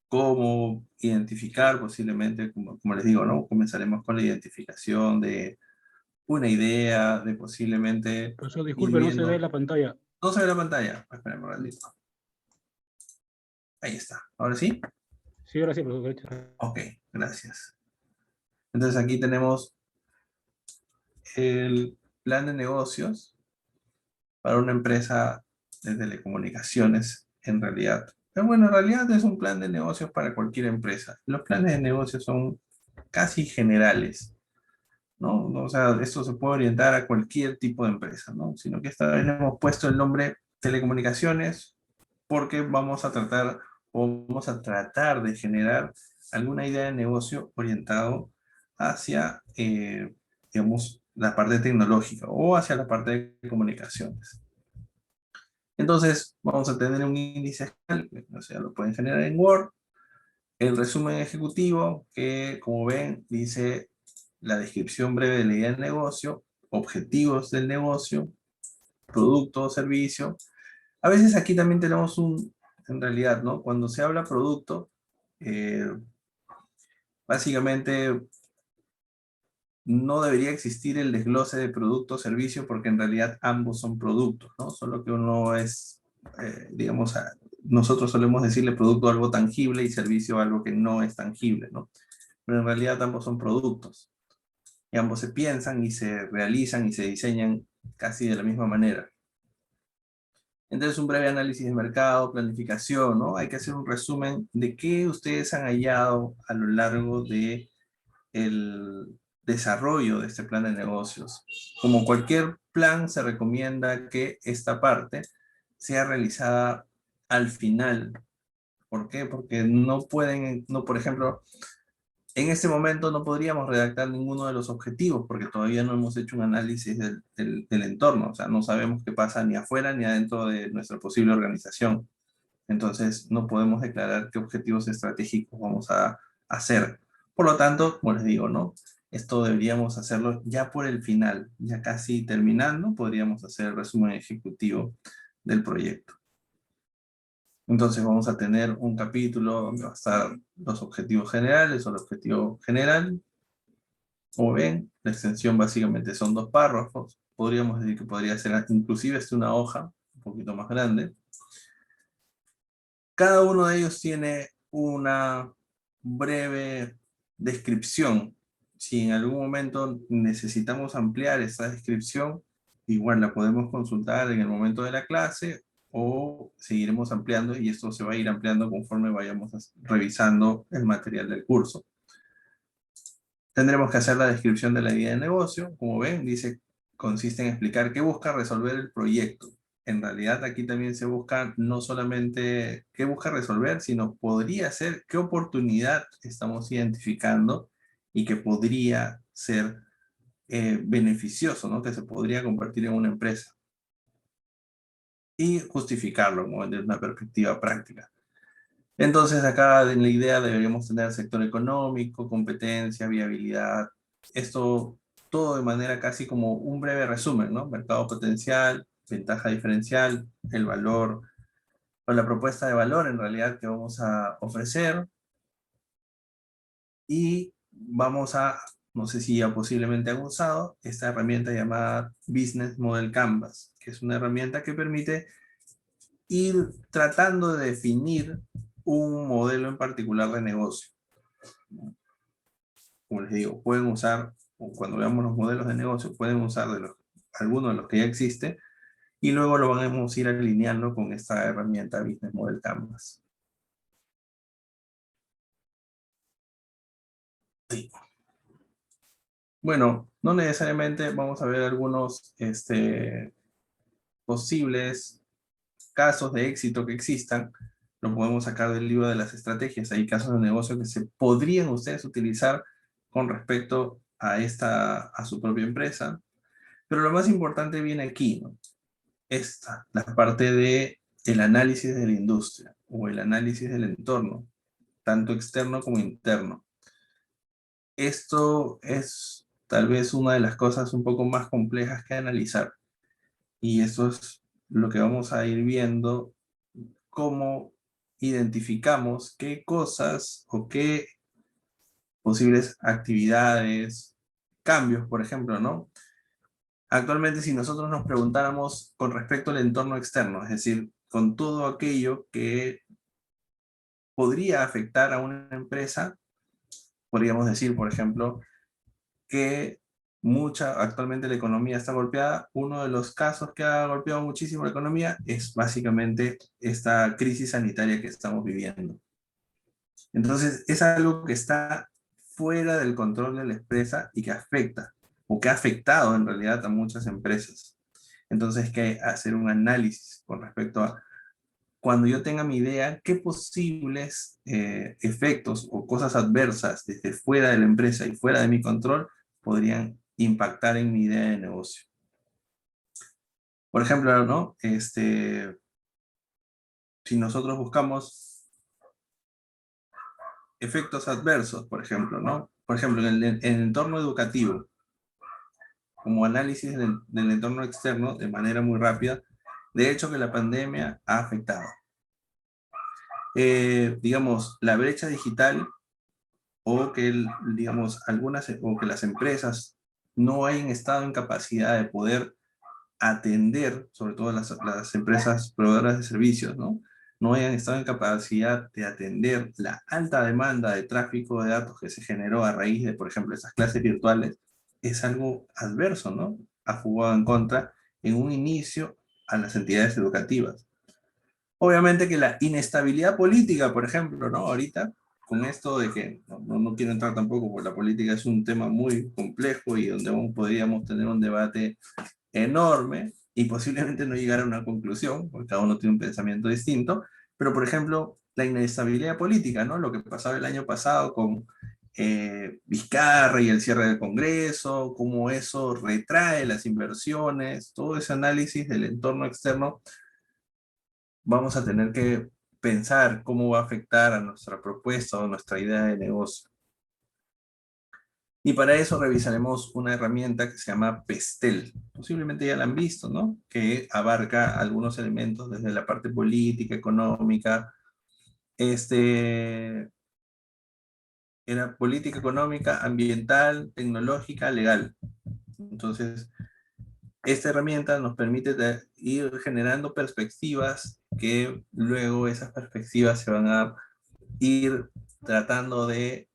cómo identificar posiblemente, como les digo, ¿no? Comenzaremos con la identificación de una idea, de posiblemente Profesor, ir disculpe, no se ve viendo... la pantalla. No se ve la pantalla. Esperen un ratito. Ahí está. ¿Ahora sí? Sí, ahora sí, profesor. Ok, gracias. Entonces aquí tenemos el plan de negocios para una empresa de telecomunicaciones, en realidad. Pero bueno, en realidad es un plan de negocios para cualquier empresa. Los planes de negocios son casi generales, ¿no? O sea, esto se puede orientar a cualquier tipo de empresa, ¿no? Sino que esta vez le hemos puesto el nombre telecomunicaciones porque vamos a tratar de generar alguna idea de negocio orientado hacia, digamos, la parte tecnológica o hacia la parte de comunicaciones. Entonces, vamos a tener un índice, o sea, lo pueden generar en Word, el resumen ejecutivo, que como ven, dice la descripción breve de la idea del negocio, objetivos del negocio, producto o servicio. A veces aquí también tenemos en realidad, ¿no? Cuando se habla producto, básicamente no debería existir el desglose de producto o servicio porque en realidad ambos son productos, ¿no? Solo que uno es, digamos, nosotros solemos decirle producto a algo tangible y servicio a algo que no es tangible, ¿no? Pero en realidad ambos son productos. Y ambos se piensan y se realizan y se diseñan casi de la misma manera. Entonces, un breve análisis de mercado, planificación, ¿no? Hay que hacer un resumen de qué ustedes han hallado a lo largo de el desarrollo de este plan de negocios. Como cualquier plan, se recomienda que esta parte sea realizada al final. ¿Por qué? Porque por ejemplo, en este momento no podríamos redactar ninguno de los objetivos porque todavía no hemos hecho un análisis del entorno. O sea, no sabemos qué pasa ni afuera ni adentro de nuestra posible organización. Entonces, no podemos declarar qué objetivos estratégicos vamos a hacer. Por lo tanto, como les digo, ¿no? Esto deberíamos hacerlo ya por el final, ya casi terminando, podríamos hacer el resumen ejecutivo del proyecto. Entonces vamos a tener un capítulo donde va a estar los objetivos generales o el objetivo general. Como ven, la extensión básicamente son 2 párrafos. Podríamos decir que podría ser inclusive una hoja un poquito más grande. Cada uno de ellos tiene una breve descripción. Si en algún momento necesitamos ampliar esa descripción, igual la podemos consultar en el momento de la clase o seguiremos ampliando y esto se va a ir ampliando conforme vayamos revisando el material del curso. Tendremos que hacer la descripción de la idea de negocio. Como ven, consiste en explicar qué busca resolver el proyecto. En realidad aquí también se busca no solamente qué busca resolver, sino podría ser qué oportunidad estamos identificando y que podría ser beneficioso, ¿no? Que se podría convertir en una empresa. y justificarlo, ¿no?, desde una perspectiva práctica. Entonces acá en la idea deberíamos tener sector económico, competencia, viabilidad, esto todo de manera casi como un breve resumen, ¿no? Mercado potencial, ventaja diferencial, el valor o la propuesta de valor en realidad que vamos a ofrecer, y vamos a, no sé si ya posiblemente han usado, esta herramienta llamada Business Model Canvas, que es una herramienta que permite ir tratando de definir un modelo en particular de negocio. Como les digo, pueden usar, o cuando veamos los modelos de negocio, pueden usar algunos de los que ya existen, y luego lo vamos a ir alineando con esta herramienta Business Model Canvas. Sí. Bueno, no necesariamente vamos a ver algunos posibles casos de éxito que existan. Lo podemos sacar del libro de las estrategias. Hay casos de negocio que se podrían ustedes utilizar con respecto a su propia empresa. Pero lo más importante viene aquí, ¿no? La parte de el análisis de la industria o el análisis del entorno, tanto externo como interno. Esto es tal vez una de las cosas un poco más complejas que analizar. Y eso es lo que vamos a ir viendo, cómo identificamos qué cosas o qué posibles actividades, cambios, por ejemplo, ¿no? Actualmente, si nosotros nos preguntáramos con respecto al entorno externo, es decir, con todo aquello que podría afectar a una empresa, podríamos decir, por ejemplo, que actualmente la economía está golpeada. Uno de los casos que ha golpeado muchísimo la economía es básicamente esta crisis sanitaria que estamos viviendo. Entonces, es algo que está fuera del control de la empresa y que afecta, o que ha afectado en realidad a muchas empresas. Entonces, hay que hacer un análisis con respecto a, cuando yo tenga mi idea, qué posibles efectos o cosas adversas desde fuera de la empresa y fuera de mi control podrían impactar en mi idea de negocio. Por ejemplo, ¿no? Si nosotros buscamos efectos adversos, por ejemplo, ¿no? Por ejemplo, en el entorno educativo, como análisis del entorno externo de manera muy rápida, de hecho que la pandemia ha afectado. Digamos, la brecha digital, o que, digamos, o que las empresas no hayan estado en capacidad de poder atender, sobre todo las empresas proveedoras de servicios, ¿no? No hayan estado en capacidad de atender la alta demanda de tráfico de datos que se generó a raíz de, por ejemplo, estas clases virtuales, es algo adverso, ¿no? Ha jugado en contra en un inicio a las entidades educativas. Obviamente que la inestabilidad política, por ejemplo, ¿no? Ahorita, con esto de que no quiero entrar tampoco, porque la política es un tema muy complejo y donde aún podríamos tener un debate enorme y posiblemente no llegar a una conclusión, porque cada uno tiene un pensamiento distinto, pero por ejemplo, la inestabilidad política, ¿no? Lo que pasaba el año pasado con Vizcarra y el cierre del Congreso, cómo eso retrae las inversiones, todo ese análisis del entorno externo, vamos a tener que pensar cómo va a afectar a nuestra propuesta o nuestra idea de negocio. Y para eso revisaremos una herramienta que se llama Pestel. Posiblemente ya la han visto, ¿no? Que abarca algunos elementos desde la parte política, económica, era política económica, ambiental, tecnológica, legal. Entonces, esta herramienta nos permite ir generando perspectivas que luego esas perspectivas se van a ir tratando de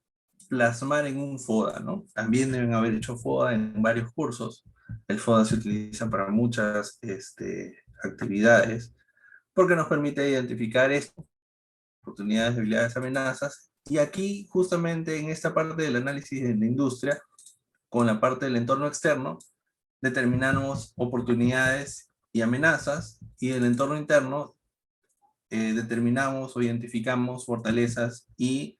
plasmar en un FODA, ¿no? También deben haber hecho FODA en varios cursos. El FODA se utiliza para muchas actividades porque nos permite identificar esto, oportunidades, debilidades, amenazas. Y aquí, justamente en esta parte del análisis de la industria, con la parte del entorno externo, determinamos oportunidades y amenazas, y el entorno interno determinamos o identificamos fortalezas y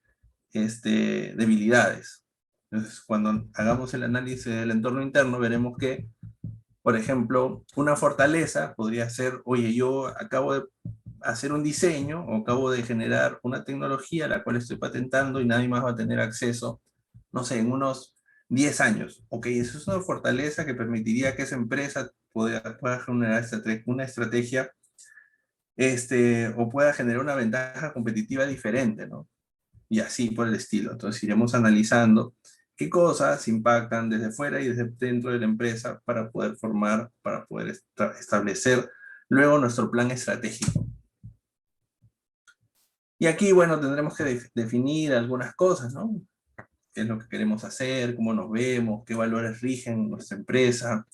debilidades. Entonces, cuando hagamos el análisis del entorno interno, veremos que Por ejemplo, una fortaleza podría ser, oye, yo acabo de hacer un diseño o acabo de generar una tecnología a la cual estoy patentando y nadie más va a tener acceso, no sé, en unos 10 años. Ok, eso es una fortaleza que permitiría que esa empresa pueda generar una estrategia o pueda generar una ventaja competitiva diferente, ¿no? Y así por el estilo. Entonces iremos analizando qué cosas impactan desde fuera y desde dentro de la empresa para poder formar, para poder establecer luego nuestro plan estratégico. Y aquí, bueno, tendremos que definir algunas cosas, ¿no? ¿Qué es lo que queremos hacer? ¿Cómo nos vemos? ¿Qué valores rigen nuestra empresa?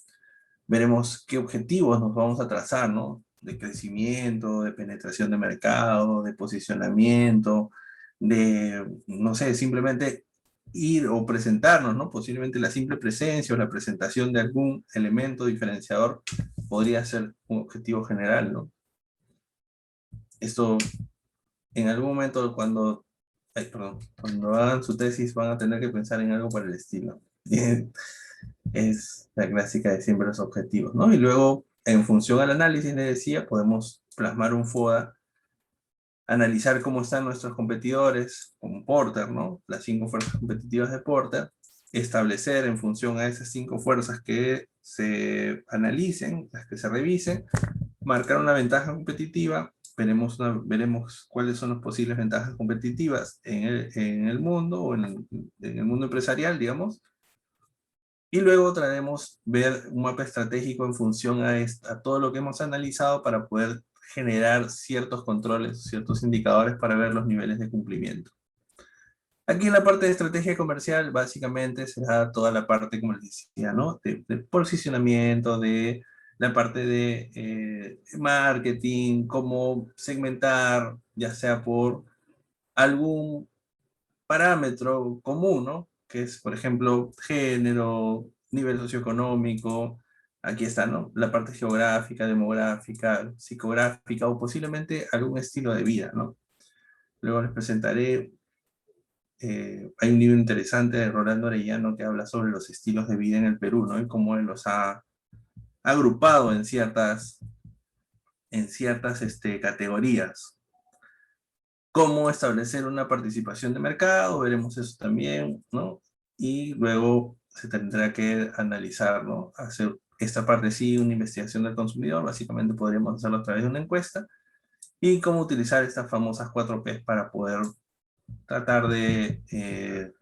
Veremos qué objetivos nos vamos a trazar, ¿no? De crecimiento, de penetración de mercado, de posicionamiento, de, no sé, simplemente ir o presentarnos, ¿no? Posiblemente la simple presencia o la presentación de algún elemento diferenciador podría ser un objetivo general, ¿no? Esto, en algún momento cuando hagan su tesis van a tener que pensar en algo por el estilo. Es la clásica de siempre los objetivos, ¿no? Y luego, en función al análisis, les decía, podemos plasmar un FODA, analizar cómo están nuestros competidores, como Porter, ¿no? Las 5 fuerzas competitivas de Porter, establecer en función a esas 5 fuerzas que se analicen, las que se revisen, marcar una ventaja competitiva, veremos cuáles son las posibles ventajas competitivas en el mundo o en el mundo empresarial, digamos, y luego traeremos ver un mapa estratégico en función a todo lo que hemos analizado para poder generar ciertos controles, ciertos indicadores para ver los niveles de cumplimiento. Aquí en la parte de estrategia comercial, básicamente será toda la parte, como les decía, ¿no? De posicionamiento, de la parte de marketing, cómo segmentar, ya sea por algún parámetro común, ¿no? Que es, por ejemplo, género, nivel socioeconómico, aquí está, ¿no? La parte geográfica, demográfica, psicográfica o posiblemente algún estilo de vida, ¿no? Luego les presentaré, hay un libro interesante de Rolando Arellano que habla sobre los estilos de vida en el Perú, ¿no? Y cómo él los ha agrupado en ciertas categorías. Cómo establecer una participación de mercado, veremos eso también, ¿no? Y luego se tendrá que analizar, ¿no? Hacer esta parte sí, una investigación del consumidor, básicamente podríamos hacerlo a través de una encuesta, y cómo utilizar estas famosas 4P para poder tratar de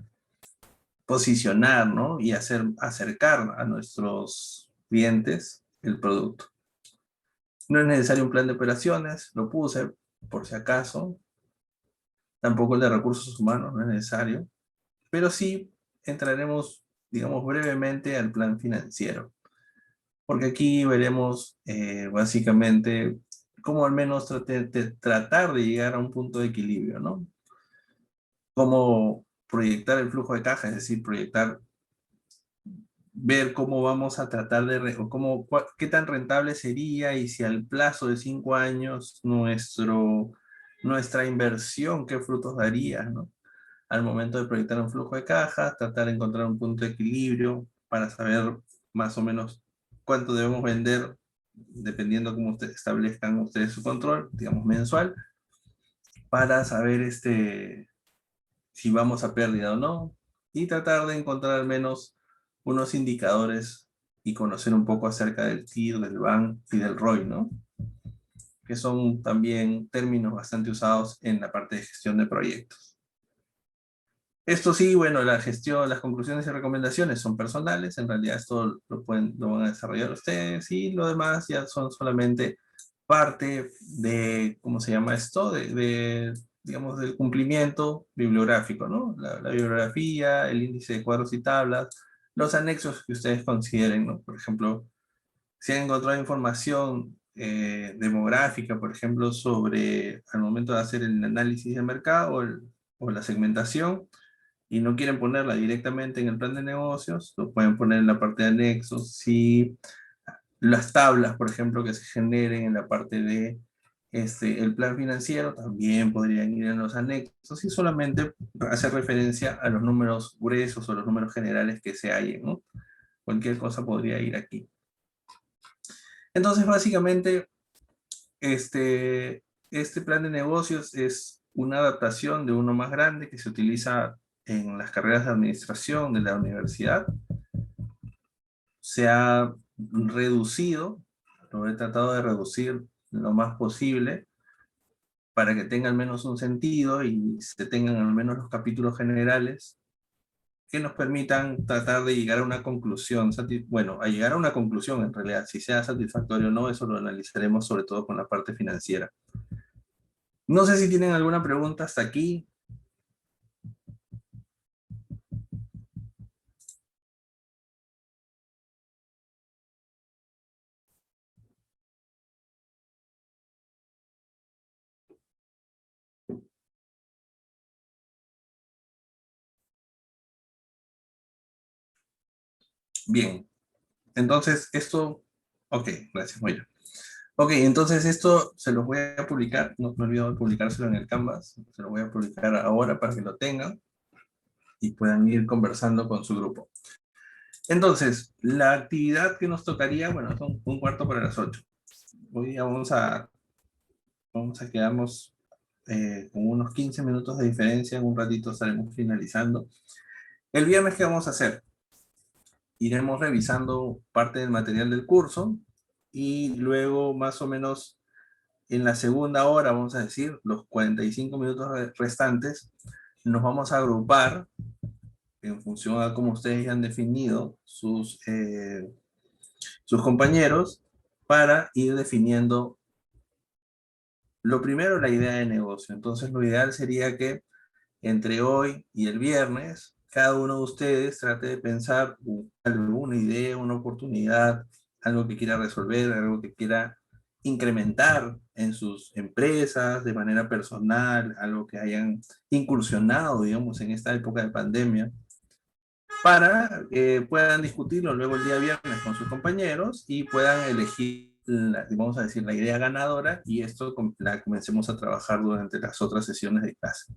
posicionar, ¿no? Y acercar a nuestros clientes el producto. No es necesario un plan de operaciones, lo puse por si acaso. Tampoco el de recursos humanos, no es necesario. Pero sí entraremos, digamos, brevemente al plan financiero. Porque aquí veremos básicamente cómo al menos tratar de llegar a un punto de equilibrio, ¿no? Cómo proyectar el flujo de caja, es decir, ver cómo vamos a tratar o qué tan rentable sería y si al plazo de 5 años nuestra inversión, qué frutos daría, ¿no? Al momento de proyectar un flujo de caja, tratar de encontrar un punto de equilibrio para saber más o menos cuánto debemos vender, dependiendo cómo establezcan ustedes su control, digamos mensual, para saber si vamos a pérdida o no, y tratar de encontrar al menos unos indicadores y conocer un poco acerca del TIR, del BAN y del ROI, ¿no? Que son también términos bastante usados en la parte de gestión de proyectos. Esto sí, bueno, la gestión, las conclusiones y recomendaciones son personales, en realidad esto lo van a desarrollar ustedes y lo demás ya son solamente parte de, ¿cómo se llama esto? Digamos, del cumplimiento bibliográfico, ¿no? La bibliografía, el índice de cuadros y tablas, los anexos que ustedes consideren, ¿no? Por ejemplo, si han encontrado información demográfica, por ejemplo, sobre al momento de hacer el análisis de mercado o la segmentación, y no quieren ponerla directamente en el plan de negocios, lo pueden poner en la parte de anexos. Si las tablas, por ejemplo, que se generen en la parte de el plan financiero, también podrían ir en los anexos y solamente hacer referencia a los números gruesos o los números generales que se hallen, ¿no? Cualquier cosa podría ir aquí. Entonces, básicamente, este plan de negocios es una adaptación de uno más grande que se utiliza en las carreras de administración de la universidad. Se ha reducido, lo he tratado de reducir lo más posible para que tenga al menos un sentido y se tengan al menos los capítulos generales que nos permitan tratar de llegar a una conclusión, bueno, a llegar a una conclusión en realidad, si sea satisfactorio o no, eso lo analizaremos sobre todo con la parte financiera. No sé si tienen alguna pregunta hasta aquí. Bien, entonces esto, ok, gracias, Moya. Ok, entonces esto se los voy a publicar, no me olvido de publicárselo en el Canvas, se lo voy a publicar ahora para que lo tengan y puedan ir conversando con su grupo. Entonces, la actividad que nos tocaría, bueno, son 7:15 para las 8. Hoy día vamos a quedarnos con unos 15 minutos de diferencia, en un ratito estaremos finalizando. El viernes, ¿qué vamos a hacer? Iremos revisando parte del material del curso y luego más o menos en la segunda hora, vamos a decir, los 45 minutos restantes, nos vamos a agrupar en función a cómo ustedes ya han definido sus compañeros para ir definiendo lo primero, la idea de negocio. Entonces lo ideal sería que entre hoy y el viernes, cada uno de ustedes trate de pensar una idea, una oportunidad, algo que quiera resolver, algo que quiera incrementar en sus empresas de manera personal, algo que hayan incursionado, digamos, en esta época de pandemia, para que puedan discutirlo luego el día viernes con sus compañeros y puedan elegir, vamos a decir, la idea ganadora y esto la comencemos a trabajar durante las otras sesiones de clase.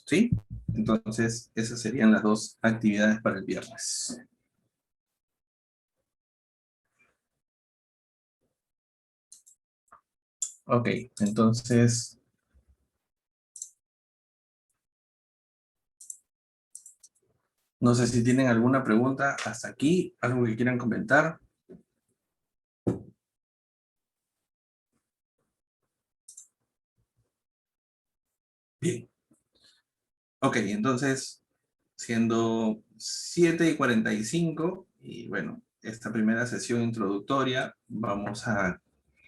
¿Sí? Entonces, esas serían las dos actividades para el viernes. Ok, entonces... No sé si tienen alguna pregunta hasta aquí, algo que quieran comentar. Bien. Ok, entonces, siendo 7:45, y bueno, esta primera sesión introductoria, vamos a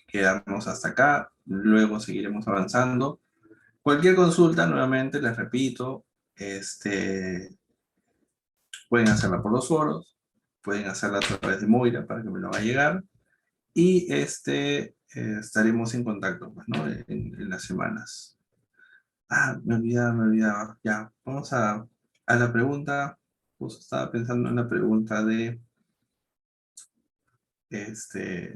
quedarnos hasta acá, luego seguiremos avanzando. Cualquier consulta, nuevamente, les repito, pueden hacerla por los foros, pueden hacerla a través de Moira para que me lo haga llegar, y estaremos en contacto, pues, ¿no? En las semanas. Me olvidaba. Ya, vamos a la pregunta. Pues estaba pensando en la pregunta de, espérame,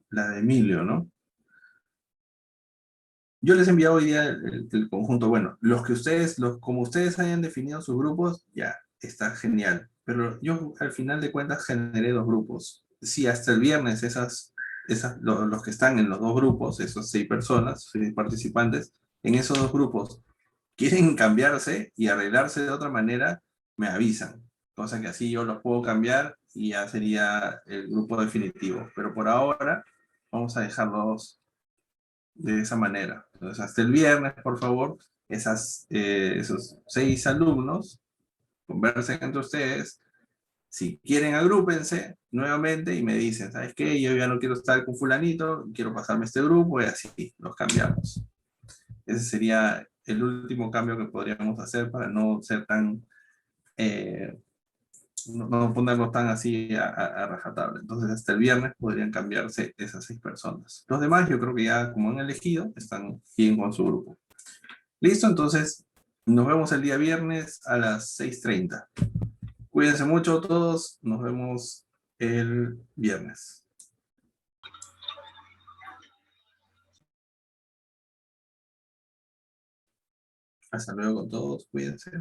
la de Emilio, ¿no? Yo les he enviado hoy día el conjunto. Bueno, como ustedes hayan definido sus grupos, ya, está genial. Pero yo al final de cuentas generé 2 grupos. Si hasta el viernes los que están en los 2 grupos, esos 6 personas, 6 participantes, en esos 2 grupos quieren cambiarse y arreglarse de otra manera, me avisan. Cosa que así yo los puedo cambiar y ya sería el grupo definitivo. Pero por ahora vamos a dejarlos de esa manera. Entonces, hasta el viernes, por favor, esos 6 alumnos conversen entre ustedes. Si quieren, agrúpense nuevamente y me dicen, ¿sabes qué? Yo ya no quiero estar con fulanito, quiero pasarme a este grupo y así los cambiamos. Ese sería el último cambio que podríamos hacer para no ser tan, no ponerlo tan así a rajatabla. Entonces hasta el viernes podrían cambiarse esas 6 personas. Los demás yo creo que ya como han elegido, están bien con su grupo. Listo, entonces nos vemos el día viernes a las 6:30. Cuídense mucho todos, nos vemos el viernes. Hasta luego con todos, cuídense.